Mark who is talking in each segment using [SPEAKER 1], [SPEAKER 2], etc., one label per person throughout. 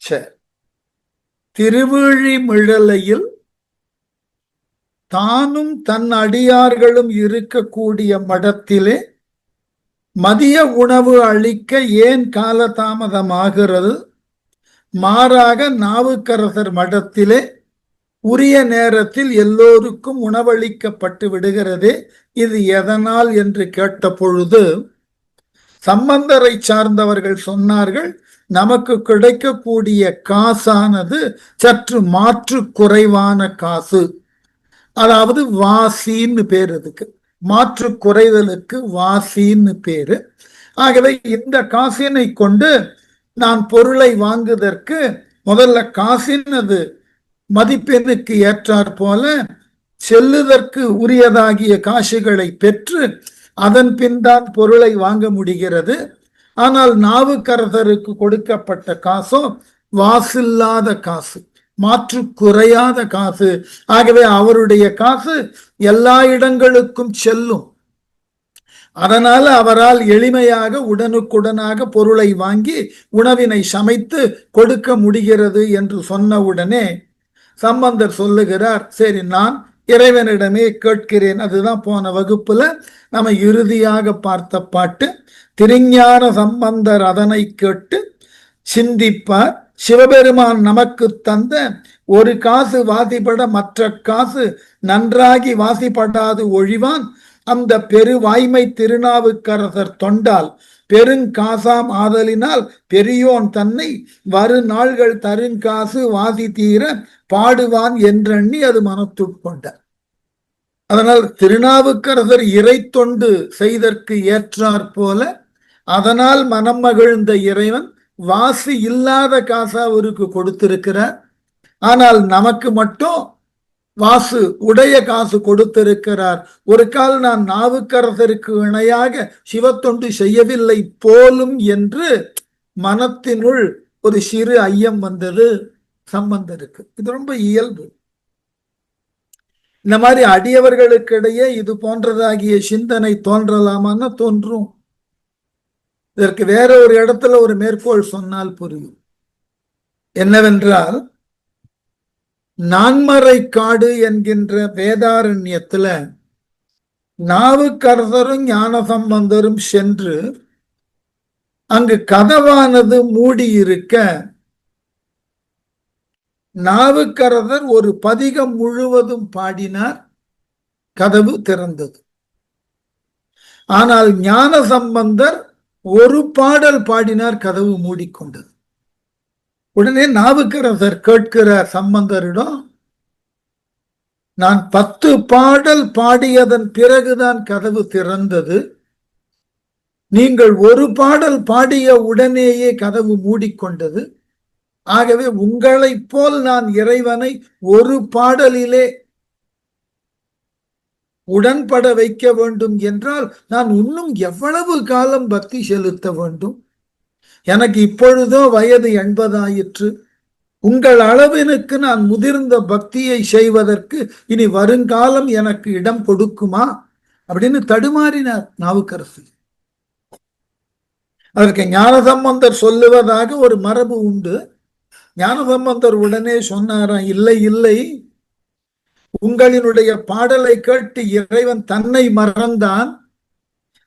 [SPEAKER 1] சரி. திருவிழிமிழலையில் தானும் தன் அடியார்களும் இருக்கக்கூடிய மடத்திலே மதிய உணவு அளிக்க ஏன் காலதாமதமாகிறது? மாறாக நாவுக்கரசர் மடத்திலே உரிய நேரத்தில் எல்லோருக்கும் உணவளிக்கப்பட்டு விடுகிறதே, இது எதனால் என்று கேட்ட பொழுது சம்பந்தரை சார்ந்தவர்கள் சொன்னார்கள், நமக்கு கிடைக்கக்கூடிய காசானது சற்று மாற்று குறைவான காசு, அதாவது வாசின்னு பேர். அதுக்கு மாற்று குறைதலுக்கு வாசின்னு பேரு. ஆகவே இந்த காசினை கொண்டு நான் பொருளை வாங்குவதற்கு முதல்ல காசினது மதிப்பெண்ணுக்கு ஏற்றாற் போல செல்லுதற்கு உரியதாகிய காசுகளை பெற்று அதன் பின் தான் பொருளை வாங்க முடிகிறது. ஆனால் நாவுக்கரசருக்கு கொடுக்கப்பட்ட காசோ வாசில்லாத காசு, மாற்று குறையாத காசு. ஆகவே அவருடைய காசு எல்லா இடங்களுக்கும் செல்லும். அதனால அவரால் எளிமையாக உடனுக்குடனாக பொருளை வாங்கி உணவினை சமைத்து கொடுக்க முடிகிறது என்று சொன்னவுடனே சம்பந்தர் சொல்லுகிறார், சரி நான் இறைவனிடமே கேட்கிறேன். அதுதான் போன வகுப்புல நம்ம இறுதியாக பார்த்த பாட்டு. திருஞான சம்பந்தர் அதனை கேட்டு சிந்திப்பார், சிவபெருமான் நமக்கு தந்த ஒரு காசு வாசிப்பட மற்ற காசு நன்றாகி வாசிப்படாது ஒழிவான், அந்த பெருவாய்மை திருநாவுக்கரசர் தொண்டால் பெருங்காசாம் ஆதலினால் பெரியோன் தன்னை வரு நாள்கள் தருங்காசு வாசி தீர பாடுவான் என்றெண்ணி அது மனத்துட்கொண்டார். அதனால் திருநாவுக்கரசர் இறை தொண்டு செய்தற்கு ஏற்றாற் போல அதனால் மனம் மகிழ்ந்த இறைவன் வாசி இல்லாத காசா அவருக்கு கொடுத்திருக்கிறார். ஆனால் நமக்கு மட்டும் வாசு உடைய காசு கொடுத்திருக்கிறார். ஒரு கால் நான் நாவுக்கரசருக்கு இணையாக சிவத்தொண்டு செய்யவில்லை போலும் என்று மனத்தினுள் ஒரு சிறு ஐயம் வந்தது சம்பந்தருக்கு. இது ரொம்ப இயல்பு. இந்த மாதிரி அடியவர்களுக்கிடையே இது போன்றதாகிய சிந்தனை தோன்றலாமான்னு தோன்றும். இதற்கு வேற ஒரு இடத்துல ஒரு மேற்கோள் சொன்னால் புரியும். என்னவென்றால், நான்மறை காடு என்கின்ற வேதாரண்யத்துல நாவுக்கரசரும் ஞானசம்பந்தரும் சென்று அங்கு கதவானது மூடி இருக்க நாவுக்கரசர் ஒரு பதிகம் முழுவதும் பாடினார், கதவு திறந்தது. ஆனால் ஞானசம்பந்தர் ஒரு பாடல் பாடினார், கதவு மூடிக்கொண்டது. உடனே நாவுக்கரசர் கேட்கிறார் சம்பந்தரிடம், நான் 10 பாடல் பாடியதன் பிறகுதான் கதவு திறந்தது, நீங்கள் ஒரு பாடல் பாடிய உடனேயே கதவு மூடிக்கொண்டது. ஆகவே உங்களைப் போல் நான் இறைவனை ஒரு பாடலிலே உடன்பட வைக்க வேண்டும் என்றால் நான் இன்னும் எவ்வளவு காலம் பக்தி செலுத்த வேண்டும்? எனக்கு இப்பொழுதோ வயது 80 ஆயிற்று. உங்கள் அளவினுக்கு நான் முதிர்ந்த பக்தியை செய்வதற்கு இனி வருங்காலம் எனக்கு இடம் கொடுக்குமா அப்படின்னு தடுமாறினார் நாவுக்கரசர். அதற்கு ஞானசம்பந்தர் சொல்லுவதாக ஒரு மரபு உண்டு. ஞானசம்பந்தர் உடனே சொன்னாராம், இல்லை இல்லை, உங்களினுடைய பாடலை கேட்டு இறைவன் தன்னை மறந்தான்.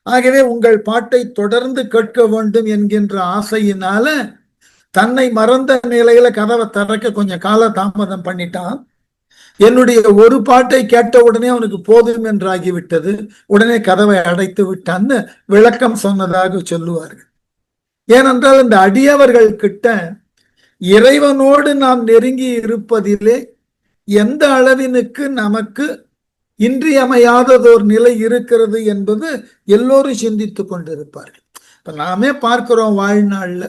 [SPEAKER 1] ஆகவே உங்கள் பாட்டை தொடர்ந்து கேட்க வேண்டும் என்கின்ற ஆசையினால தன்னை மறந்த நிலையில கதவை திறக்க கொஞ்சம் கால தாமதம் பண்ணிட்டான். என்னுடைய ஒரு பாட்டை கேட்ட உடனே அவனுக்கு போதும் என்றாகிவிட்டது, உடனே கதவை அடைத்து விட்டான்னு விளக்கம் சொன்னதாக சொல்லுவார்கள். ஏனென்றால் இந்த அடியவர்கள் கிட்ட இறைவனோடு நாம் நெருங்கி இருப்பதிலே எந்த அளவினுக்கு நமக்கு இன்றியமையாததோர் நிலை இருக்கிறது என்பது எல்லோரும் சிந்தித்து கொண்டிருப்பார்கள். இப்ப நாமே பார்க்கிறோம், வாழ்நாள்ல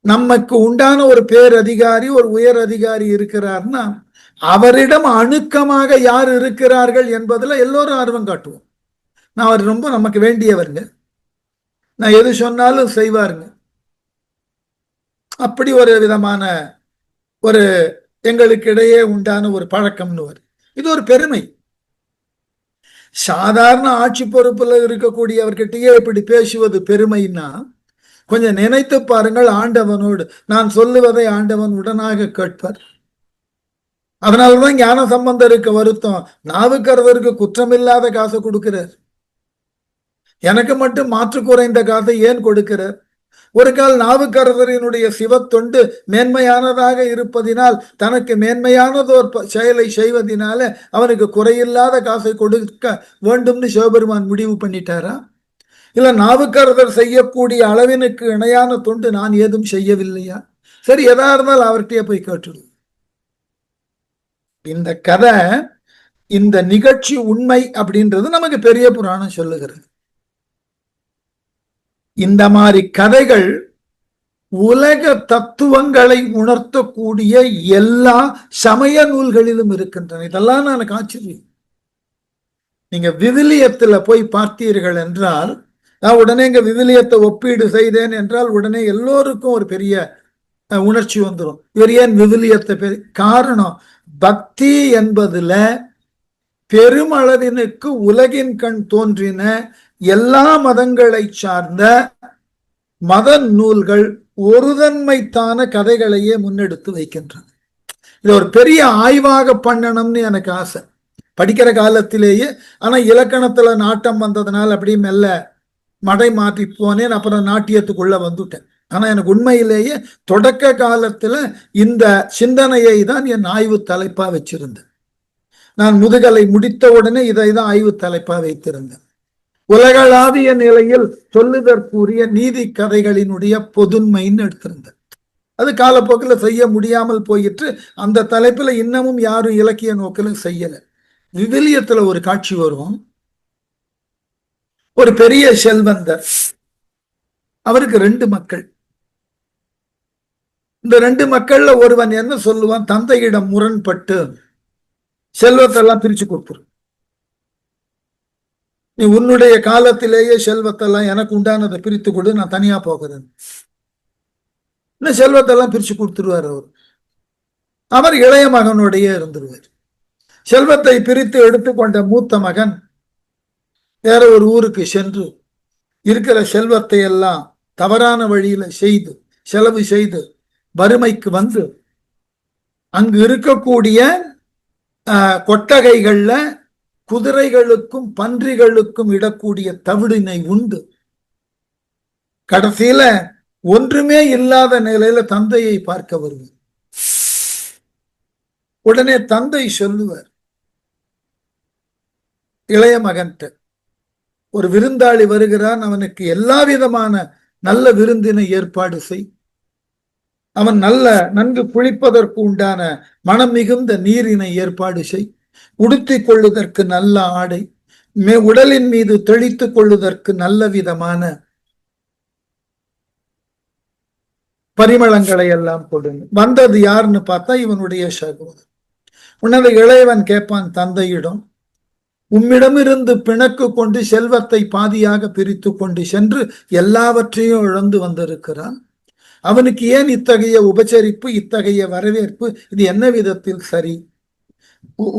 [SPEAKER 1] நமக்கு உண்டான ஒரு பேரதிகாரி, ஒரு உயர் அதிகாரி இருக்கிறார்னா அவரிடம் அணுக்கமாக யார் இருக்கிறார்கள் என்பதுல எல்லோரும் ஆர்வம் காட்டுவோம். நான் அவர் ரொம்ப நமக்கு வேண்டியவருங்க, நான் எது சொன்னாலும் செய்வாருங்க, அப்படி ஒரு விதமான ஒரு எங்களுக்கு இடையே உண்டான ஒரு பழக்கம்னு வரும். இது ஒரு பெருமை. சாதாரண ஆட்சி பொறுப்புல இருக்கக்கூடியவர்கிட்டயே இப்படி பேசுவது பெருமைன்னா, கொஞ்சம் நினைத்து பாருங்கள். ஆண்டவனோடு நான் சொல்லுவதை ஆண்டவன் உடனாக கேட்பார். அதனாலதான் ஞான சம்பந்தருக்கு வருத்தம். நாவுக்கரவருக்கு குற்றமில்லாத காசை கொடுக்கிறார், எனக்கு மட்டும் மாற்று குறைந்த காசை ஏன் கொடுக்கிறார்? ஒரு கால் நாவுக்கரசரினுடைய சிவத்தொண்டு மேன்மையானதாக இருப்பதினால், தனக்கு மேன்மையானதோர் செயலை செய்வதனால அவனுக்கு குறையில்லாத காசை கொடுக்க வேண்டும்னு சிவபெருமான் முடிவு பண்ணிட்டாரா? இல்ல நாவுக்கரசர் செய்யக்கூடிய அளவினுக்கு இணையான தொண்டு நான் ஏதும் செய்யவில்லையா? சரி, எதா இருந்தாலும் அவர்கிட்டயே போய் கேட்டுடு. இந்த கதை, இந்த நிகழ்ச்சி உண்மை அப்படின்றது நமக்கு பெரிய புராணம் சொல்லுகிறது. இந்த மாதிரி கதைகள் உலக தத்துவங்களை உணர்த்தக்கூடிய எல்லா சமய நூல்களிலும் இருக்கின்றன. இதெல்லாம் எனக்கு ஆச்சரியம். நீங்க விவிலியத்துல போய் பார்த்தீர்கள் என்றால், நான் உடனே இங்க விவிலியத்தை ஒப்பீடு செய்தேன் என்றால் உடனே எல்லோருக்கும் ஒரு பெரிய உணர்ச்சி வந்துடும். இவர் ஏன் விவிலியத்தை காரணம், பக்தி என்பதுல பெருமளவினுக்கு உலகின் கண் தோன்றின எல்லா மதங்களை சார்ந்த மத நூல்கள் ஒருதன்மைத்தான கதைகளையே முன்னெடுத்து வைக்கின்றன. இது ஒரு பெரிய ஆய்வாக பண்ணணும்னு எனக்கு ஆசை, படிக்கிற காலத்திலேயே. ஆனா இலக்கணத்துல நாட்டம் வந்ததுனால அப்படியே மெல்ல மடை மாற்றி போனேன். அப்புறம் நாட்டியத்துக்குள்ள வந்துட்டேன். ஆனா எனக்கு உண்மையிலேயே தொடக்க காலத்துல இந்த சிந்தனையை தான் என் ஆய்வு தலைப்பா வச்சிருந்தேன். நான் முதுகலை முடித்த உடனே இதை தான் ஆய்வு தலைப்பா வைத்திருந்தேன். உலகளாவிய நிலையில் சொல்லுதற்குரிய நீதி கதைகளினுடைய பொதுமைன்னு எடுத்திருந்தேன். அது காலப்போக்கில் செய்ய முடியாமல் போயிட்டு அந்த தலைப்புல இன்னமும் யாரும் இலக்கிய நோக்கில செய்யல. விவிலியத்துல ஒரு காட்சி வரும். ஒரு பெரிய செல்வந்தர், அவருக்கு 2 மக்கள். இந்த 2 மக்கள்ல ஒருவன் என்ன சொல்லுவான், தந்தையிடம் முரண்பட்டு செல்வத்தெல்லாம் பிரிச்சு கொடுத்துரு, நீ உன்னுடைய காலத்திலேயே செல்வத்தெல்லாம் எனக்கு உண்டானதை பிரித்து கொடு, நான் தனியா போகிறேன். இன்னும் செல்வத்தெல்லாம் பிரிச்சு கொடுத்துருவார். அவர் இளைய மகனுடைய இருந்துருவார். செல்வத்தை பிரித்து எடுத்துக்கொண்ட மூத்த மகன் வேற ஒரு ஊருக்கு சென்று இருக்கிற செல்வத்தை எல்லாம் தவறான வழியில செய்து செலவு செய்து வறுமைக்கு வந்து அங்கு இருக்கக்கூடிய கொட்டகைகள்ல குதிரைகளுக்கும் பன்றிகளுக்கும் இடக்கூடிய தவிடினை உண்டு கடைசியில ஒன்றுமே இல்லாத நிலையில தந்தையை பார்க்க வருவார். உடனே தந்தை சொல்லுவார் இளைய மகன்கிட்ட, ஒரு விருந்தாளி வருகிறான், அவனுக்கு எல்லா விதமான நல்ல விருந்தினை ஏற்பாடு செய், அவன் நன்கு குளிப்பதற்கு உண்டான மனம் மிகுந்த நீரினை ஏற்பாடு செய், உடுத்திக் கொள்ளுதற்கு நல்ல ஆடை, உடலின் மீது தெளித்துக் கொள்ளுதற்கு நல்ல விதமான பரிமளங்களை எல்லாம் கொடுங்க. வந்தது யாருன்னு பார்த்தா இவனுடைய சகோதரன். உன்னது இளையவன் கேட்பான் தந்தையிடம், உம்மிடமிருந்து பிணக்கு கொண்டு செல்வத்தை பாதியாக பிரித்து கொண்டு சென்று எல்லாவற்றையும் இழந்து வந்திருக்கிறான், அவனுக்கு ஏன் இத்தகைய உபச்சரிப்பு, இத்தகைய வரவேற்பு? இது என்ன விதத்தில் சரி?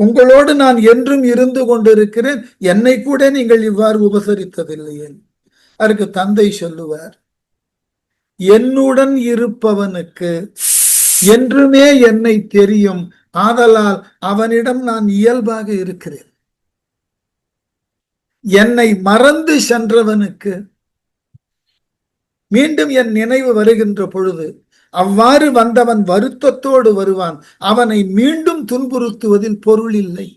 [SPEAKER 1] உங்களோடு நான் என்றும் இருந்து கொண்டிருக்கிறேன், என்னை கூட நீங்கள் இவ்வாறு உபசரித்ததில்லையே. அதற்கு தந்தை சொல்லுவார், என்னுடன் இருப்பவனுக்கு என்றுமே என்னை தெரியும், ஆதலால் அவனிடம் நான் இயல்பாக இருக்கிறேன். என்னை மறந்து சென்றவனுக்கு மீண்டும் என் நினைவு வருகின்ற பொழுது அவ்வாறு வந்தவன் வருத்தத்தோடு வருவான், அவனை மீண்டும் துன்புறுத்துவதில் பொருள் இல்லை.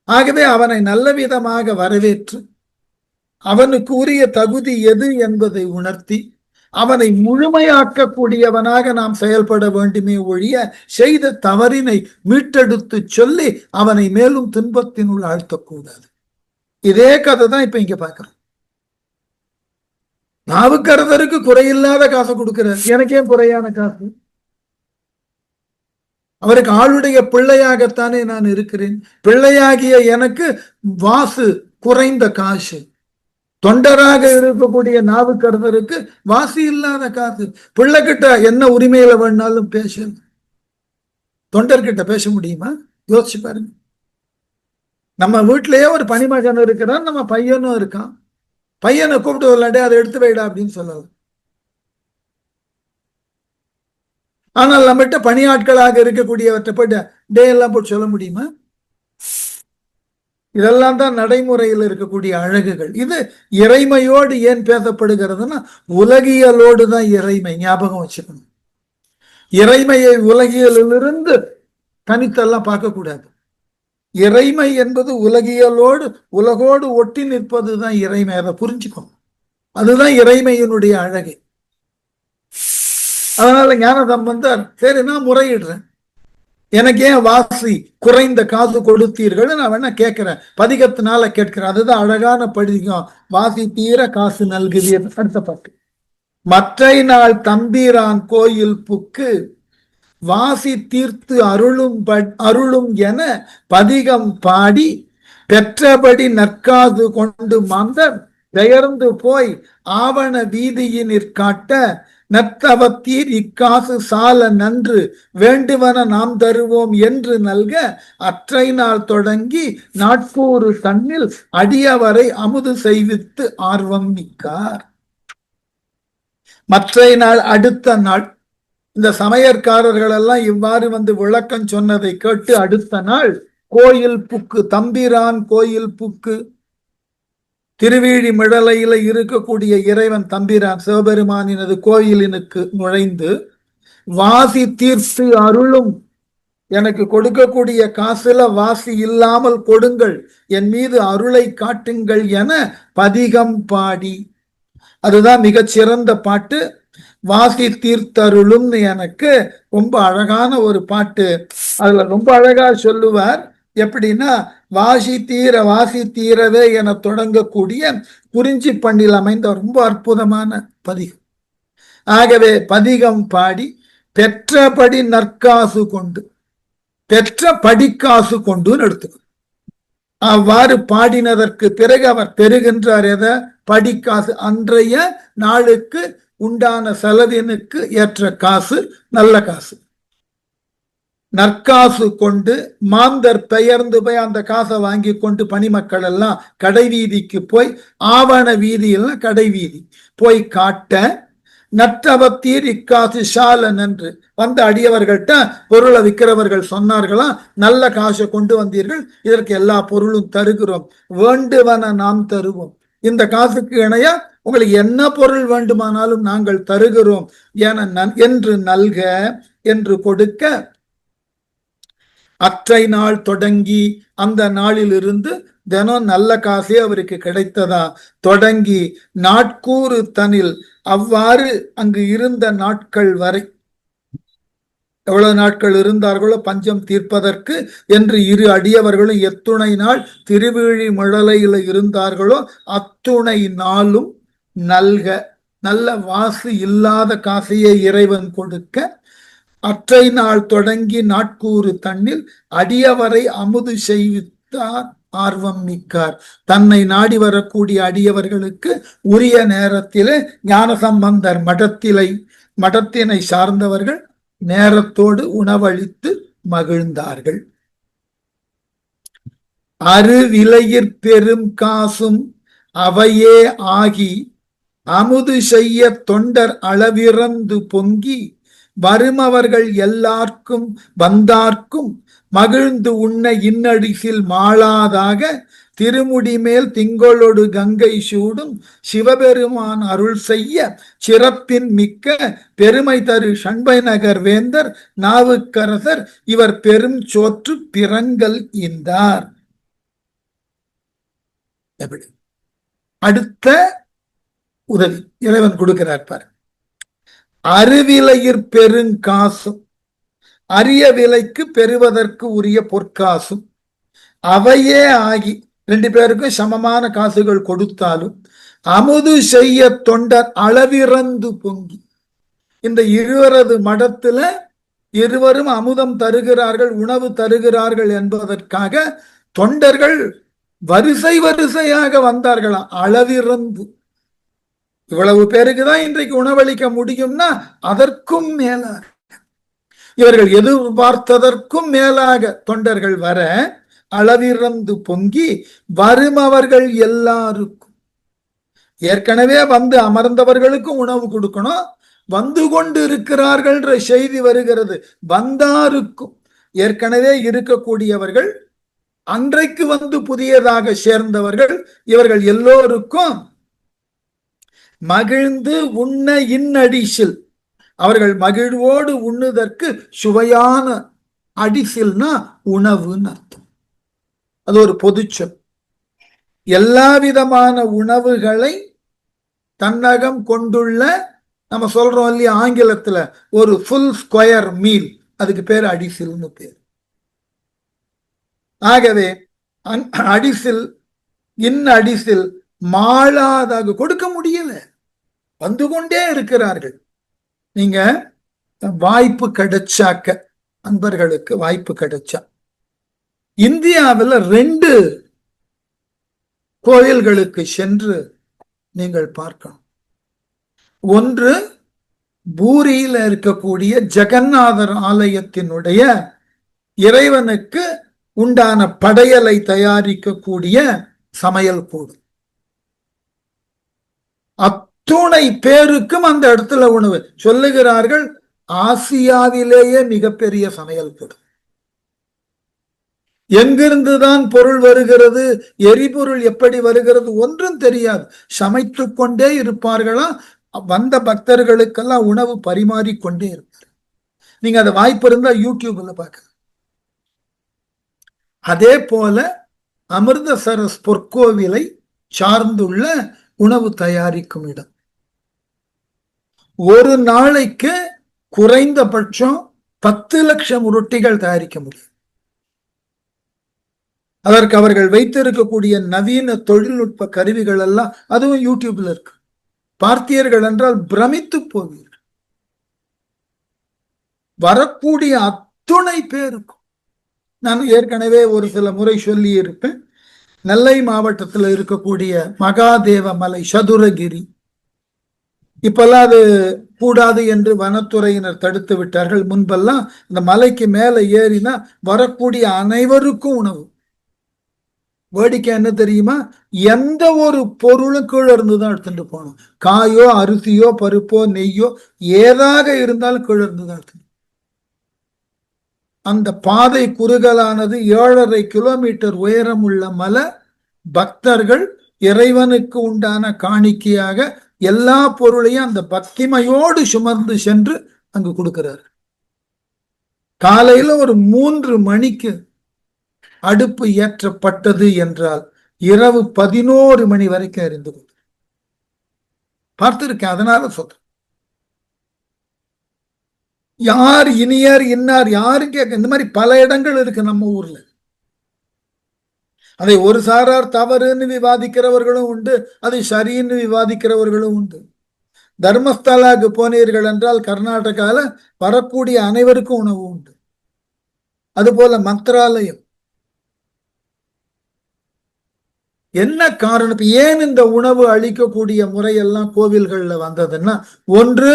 [SPEAKER 1] ஆகவே அவனை நல்ல விதமாக வரவேற்று அவனுக்கு உரிய தகுதி எது என்பதை உணர்த்தி அவனை முழுமையாக்கக்கூடியவனாக நாம் செயல்பட வேண்டுமே ஒழிய செய்த தவறினை மீட்டெடுத்து சொல்லி அவனை மேலும் துன்பத்தினுள் ஆழ்த்தக்கூடாது. இதே கதை தான் இப்ப இங்க பார்க்கிறோம். நாவுக்கரசருக்கு குறையில்லாத காசை கொடுக்கிறார், எனக்கே குறையான காசு? அவருக்கு ஆளுடைய பிள்ளையாகத்தானே நான் இருக்கிறேன். பிள்ளையாகிய எனக்கு வாசு குறைந்த காசு, தொண்டராக இருக்கக்கூடிய நாவுக்கரசருக்கு வாசி இல்லாத காசு. பிள்ளைகிட்ட என்ன உரிமையில வேணாலும் பேச, தொண்டர்கிட்ட பேச முடியுமா? யோசிச்சு பாருங்க. நம்ம வீட்டிலேயே ஒரு பணிமகன் இருக்கிறான், நம்ம பையனும் இருக்கான். பையனை கூப்பிட்டு விளையாண்டு அதை எடுத்து வைடா அப்படின்னு சொல்லலாம். ஆனால் நம்மகிட்ட பணியாட்களாக இருக்கக்கூடியவற்றை போயிட்டு டே எல்லாம் போட்டு சொல்ல முடியுமா? இதெல்லாம் தான் நடைமுறையில் இருக்கக்கூடிய அழகுகள். இது இறைமையோடு ஏன் பேசப்படுகிறதுனா உலகியலோடு தான் இறைமை. ஞாபகம் வச்சுக்கணும். இறைமையை உலகியலிலிருந்து தனித்தெல்லாம் பார்க்கக்கூடாது. இறைமை என்பது உலகியலோடு உலகோடு ஒட்டி நிற்பதுதான் இறைமை. அதை புரிஞ்சுக்கணும். அதுதான் இறைமையினுடைய அழகு. அதனால ஞான சம்பந்தர் சரி நான் முறையிடுறேன், எனக்கு ஏன் வாசி குறைந்த காசு கொடுத்தீர்கள் நான் வேணா கேட்கிறேன், பதிகத்தினால கேட்கிறேன். அதுதான் அழகான பதிகம். வாசி தீர காசு நல்குவீர். அடுத்த பாட்டு. மற்றை நாள் தம்பீரான் கோயில் புக்கு வாசி தீர்த்து அருளும் என பதிகம் பாடி பெற்றபடி நற்காது கொண்டு மாந்தர் பெயர்ந்து போய் ஆவண வீதியினிற் காட்ட நத்தவத்தீர் இக்காசு சால நன்று வேண்டுவன நாம் தருவோம் என்று நல்க அற்றை நாள் தொடங்கி நாட்கூறு தன்னில் அடியவரை அமுது செய்வித்து ஆர்வம் மிக்கார். மற்றை நாள் அடுத்த நாள் இந்த சமையற்காரர்கள் எல்லாம் இவ்வாறு வந்து விளக்கம் சொன்னதை கேட்டு அடுத்த நாள் கோயில் புக்கு, தம்பிரான் கோயில் புக்கு, திருவிழிமிழலையில இருக்கக்கூடிய இறைவன் தம்பிரான் சிவபெருமானினது கோயிலினுக்கு நுழைந்து வாசி தீர்த்து அருளும், எனக்கு கொடுக்கக்கூடிய காசுல வாசி இல்லாமல் கொடுங்கள், என் மீது அருளை காட்டுங்கள் என பதிகம் பாடி. அதுதான் மிகச்சிறந்த பாட்டு. வாசி தீர்த்தருளும் எனக்கு ரொம்ப அழகான ஒரு பாட்டு. அதுல ரொம்ப அழகா சொல்லுவார். எப்படின்னா வாசி தீரவே என தொடங்கக்கூடிய குறிஞ்சி பண்ணில் அமைந்த ரொம்ப அற்புதமான பதிகம். ஆகவே பதிகம் பாடி பெற்றபடி நற்காசு கொண்டு, பெற்ற படிக்காசு கொண்டு எடுத்துக்கணும். அவ்வாறு பாடினதற்கு பிறகு அவர் பெறுகின்றார் எதை? படிக்காசு. அன்றைய நாளுக்கு உண்டான செலவினுக்கு ஏற்ற காசு, நல்ல காசு. நற்காசு கொண்டு மாந்தர் பெயர்ந்து போய் அந்த காசை வாங்கி கொண்டு பணிமக்கள் எல்லாம் கடை வீதிக்கு போய், ஆவண வீதியில் கடை வீதி போய் காட்ட நற்றவத்தீர் இக்காசு சால நன்று வந்த அடியவர்கள்ட்ட பொருளை விற்கிறவர்கள் சொன்னார்களா, நல்ல காசை கொண்டு வந்தீர்கள், இதற்கு எல்லா பொருளும் தருகிறோம், வேண்டுவன நாம் தருவோம், இந்த காசுக்கு இணையா உங்களுக்கு என்ன பொருள் வேண்டுமானாலும் நாங்கள் தருகிறோம் என்று நல்க என்று கொடுக்க அற்றை நாள் தொடங்கி அந்த நாளில் இருந்து தினம் நல்ல காசே அவருக்கு கிடைத்ததா தொடங்கி நாட்கூறு தனில் அவ்வாறு அங்கு இருந்த நாட்கள் வரை, எவ்வளவு நாட்கள் இருந்தார்களோ பஞ்சம் தீர்ப்பதற்கு என்று இரு அடியவர்களும் எத்துணை நாள் திருவிழிமிழலையில இருந்தார்களோ அத்துணை நாளும் நல்க, நல்ல வாசு இல்லாத காசையை இறைவன் கொடுக்க அற்றை நாள் தொடங்கி நாட்கூறு தன்னில் அடியவரை அமுது செய்வித்தார் ஆர்வம் மிக்கார். தன்னை நாடி வரக்கூடிய அடியவர்களுக்கு உரிய நேரத்திலே ஞானசம்பந்தர் மடத்தினை சார்ந்தவர்கள் நேரத்தோடு உணவளித்து மகிழ்ந்தார்கள். அருவிலையிற் பெரும் காசும் அவையே ஆகி அமுது செய்ய தொண்டர் அளவிறந்து பொங்கி வருமவர்கள் எல்லார்க்கும் வந்தார்க்கும் மகிழ்ந்து உண்ண இன்னடிசில் மாளாதாக திருமுடி மேல் திங்களொடு கங்கை சூடும் சிவபெருமான் அருள் செய்ய சிறப்பின் மிக்க பெருமை தரு சண்பை நகர் வேந்தர் நாவுக்கரசர் இவர் பெரும் சோற்று பிறங்கல் இந்தார். எப்படி அடுத்த உதவி இறைவன் கொடுக்கிறார் பாரு. அருவிலையிற் பெருங்காசும், அரிய விலைக்கு பெறுவதற்கு உரிய பொற்காசும் அவையே ஆகி, ரெண்டு பேருக்கும் சமமான காசுகள் கொடுத்தாலும் அமுது செய்ய தொண்டர் அளவிறந்து பொங்கி, இந்த இருவரது மடத்துல இருவரும் அமுதம் தருகிறார்கள், உணவு தருகிறார்கள் என்பதற்காக தொண்டர்கள் வரிசை வரிசையாக வந்தார்களாம். அளவிறந்து, இவ்வளவு பேருக்குதான் இன்றைக்கு உணவளிக்க முடியும்னா அதற்கும் மேலாக, இவர்கள் எதிர்பார்த்ததற்கும் மேலாக தொண்டர்கள் வர அளவிறந்து பொங்கி வருமவர்கள் எல்லாருக்கும், ஏற்கனவே வந்து அமர்ந்தவர்களுக்கும் உணவு கொடுக்கணும், வந்து கொண்டு இருக்கிறார்கள் செய்தி வருகிறது. வந்தாருக்கும் ஏற்கனவே இருக்கக்கூடியவர்கள், அன்றைக்கு வந்து புதியதாக சேர்ந்தவர்கள், இவர்கள் எல்லோருக்கும் மகிழ்ந்து உண்ண இன்னடிசில், அவர்கள் மகிழ்வோடு உண்ணுதற்கு சுவையான, அடிசில்னா உணவுன்னு அர்த்தம். அது ஒரு பொதுச்சொல். எல்லா விதமான உணவுகளை தன்னகம் கொண்டுள்ள, நம்ம சொல்றோம் இல்லையா ஆங்கிலத்துல, ஒரு ஃபுல் ஸ்கொயர் மீல், அதுக்கு பேர் அடிசில்னு பேர். ஆகவே அடிசில் அடிசில் மாளாதாக கொடுக்க முடியல, வந்து கொண்டே இருக்கிறார்கள். நீங்க வாய்ப்பு கிடைச்சாக்க, அன்பர்களுக்கு வாய்ப்பு கிடைச்சா, இந்தியாவில் 2 கோயில்களுக்கு சென்று நீங்கள் பார்க்கணும். ஒன்று பூரியில் இருக்கக்கூடிய ஜெகநாதர் ஆலயத்தினுடைய இறைவனுக்கு உண்டான படையலை தயாரிக்கக்கூடிய சமையல் கூடு. அத்துணை பேருக்கும் அந்த இடத்துல உணவு. சொல்லுகிறார்கள், ஆசியாவிலேயே மிகப்பெரிய சமையல் கூடு. எங்கிருந்துதான் பொருள் வருகிறது, எரிபொருள் எப்படி வருகிறது ஒன்றும் தெரியாது. சமைத்து கொண்டே இருப்பார்களா, வந்த பக்தர்களுக்கெல்லாம் உணவு பரிமாறிக்கொண்டே இருப்பார். நீங்க அதை வாய்ப்பு இருந்தா யூடியூப்ல பார்க்க. அதே போல அமிர்தசரஸ் பொற்கோவிலை சார்ந்துள்ள உணவு தயாரிக்கும் இடம். ஒரு நாளைக்கு குறைந்தபட்சம் 10 லட்சம் ரொட்டிகள் தயாரிக்க முடியும். அதற்கு அவர்கள் வைத்திருக்கக்கூடிய நவீன தொழில்நுட்ப கருவிகள் எல்லாம் அதுவும் யூடியூப்ல இருக்கு. பார்த்தீர்கள் என்றால் பிரமித்து போவீர்கள். வரக்கூடிய அத்துணை பேருக்கும், நான் ஏற்கனவே ஒரு சில முறை சொல்லி இருப்பேன், நெல்லை மாவட்டத்தில் இருக்கக்கூடிய மகாதேவ மலை, சதுரகிரி, இப்பெல்லாம் அது கூடாது என்று வனத்துறையினர் தடுத்து விட்டார்கள். முன்பெல்லாம் இந்த மலைக்கு மேல ஏறினா வரக்கூடிய அனைவருக்கும் உணவு. வேடிக்கை என்ன தெரியுமா, எந்த ஒரு பொருளும் கீழே இருந்துதான் எடுத்துட்டு போகணும். காயோ அரிசியோ பருப்போ நெய்யோ ஏதாக இருந்தாலும் கீழே இருந்துதான் எடுத்துட்டு. அந்த பாதை குறுகலானது 7.5 கிலோமீட்டர் உயரம் உள்ள மலை. பக்தர்கள் இறைவனுக்கு உண்டான காணிக்கையாக எல்லா பொருளையும் அந்த பக்திமையோடு சுமந்து சென்று அங்கு கொடுக்கிறார். காலையில ஒரு 3 மணிக்கு அடுப்பு ஏற்றப்பட்டது என்றால் இரவு 11 மணி வரைக்கும் எரிந்து கொண்டு பார்த்திருக்கேன். அதனால சொல்றேன், யார் இனியார் இன்னார் யாரும் கேட்க. இந்த மாதிரி பல இடங்கள் இருக்கு நம்ம ஊர்ல. அதை ஒரு சாரார் தவறுன்னு விவாதிக்கிறவர்களும் உண்டு, அதை சரின்னு விவாதிக்கிறவர்களும் உண்டு. தர்மஸ்தலாக்கு போனீர்கள் என்றால் கர்நாடகால வரக்கூடிய அனைவருக்கும் உணவு உண்டு. அதுபோல மந்திராலயம். என்ன காரணம், ஏன் இந்த உணவு அளிக்கக்கூடிய முறையெல்லாம் கோவில்கள்ல வந்ததுன்னா, ஒன்று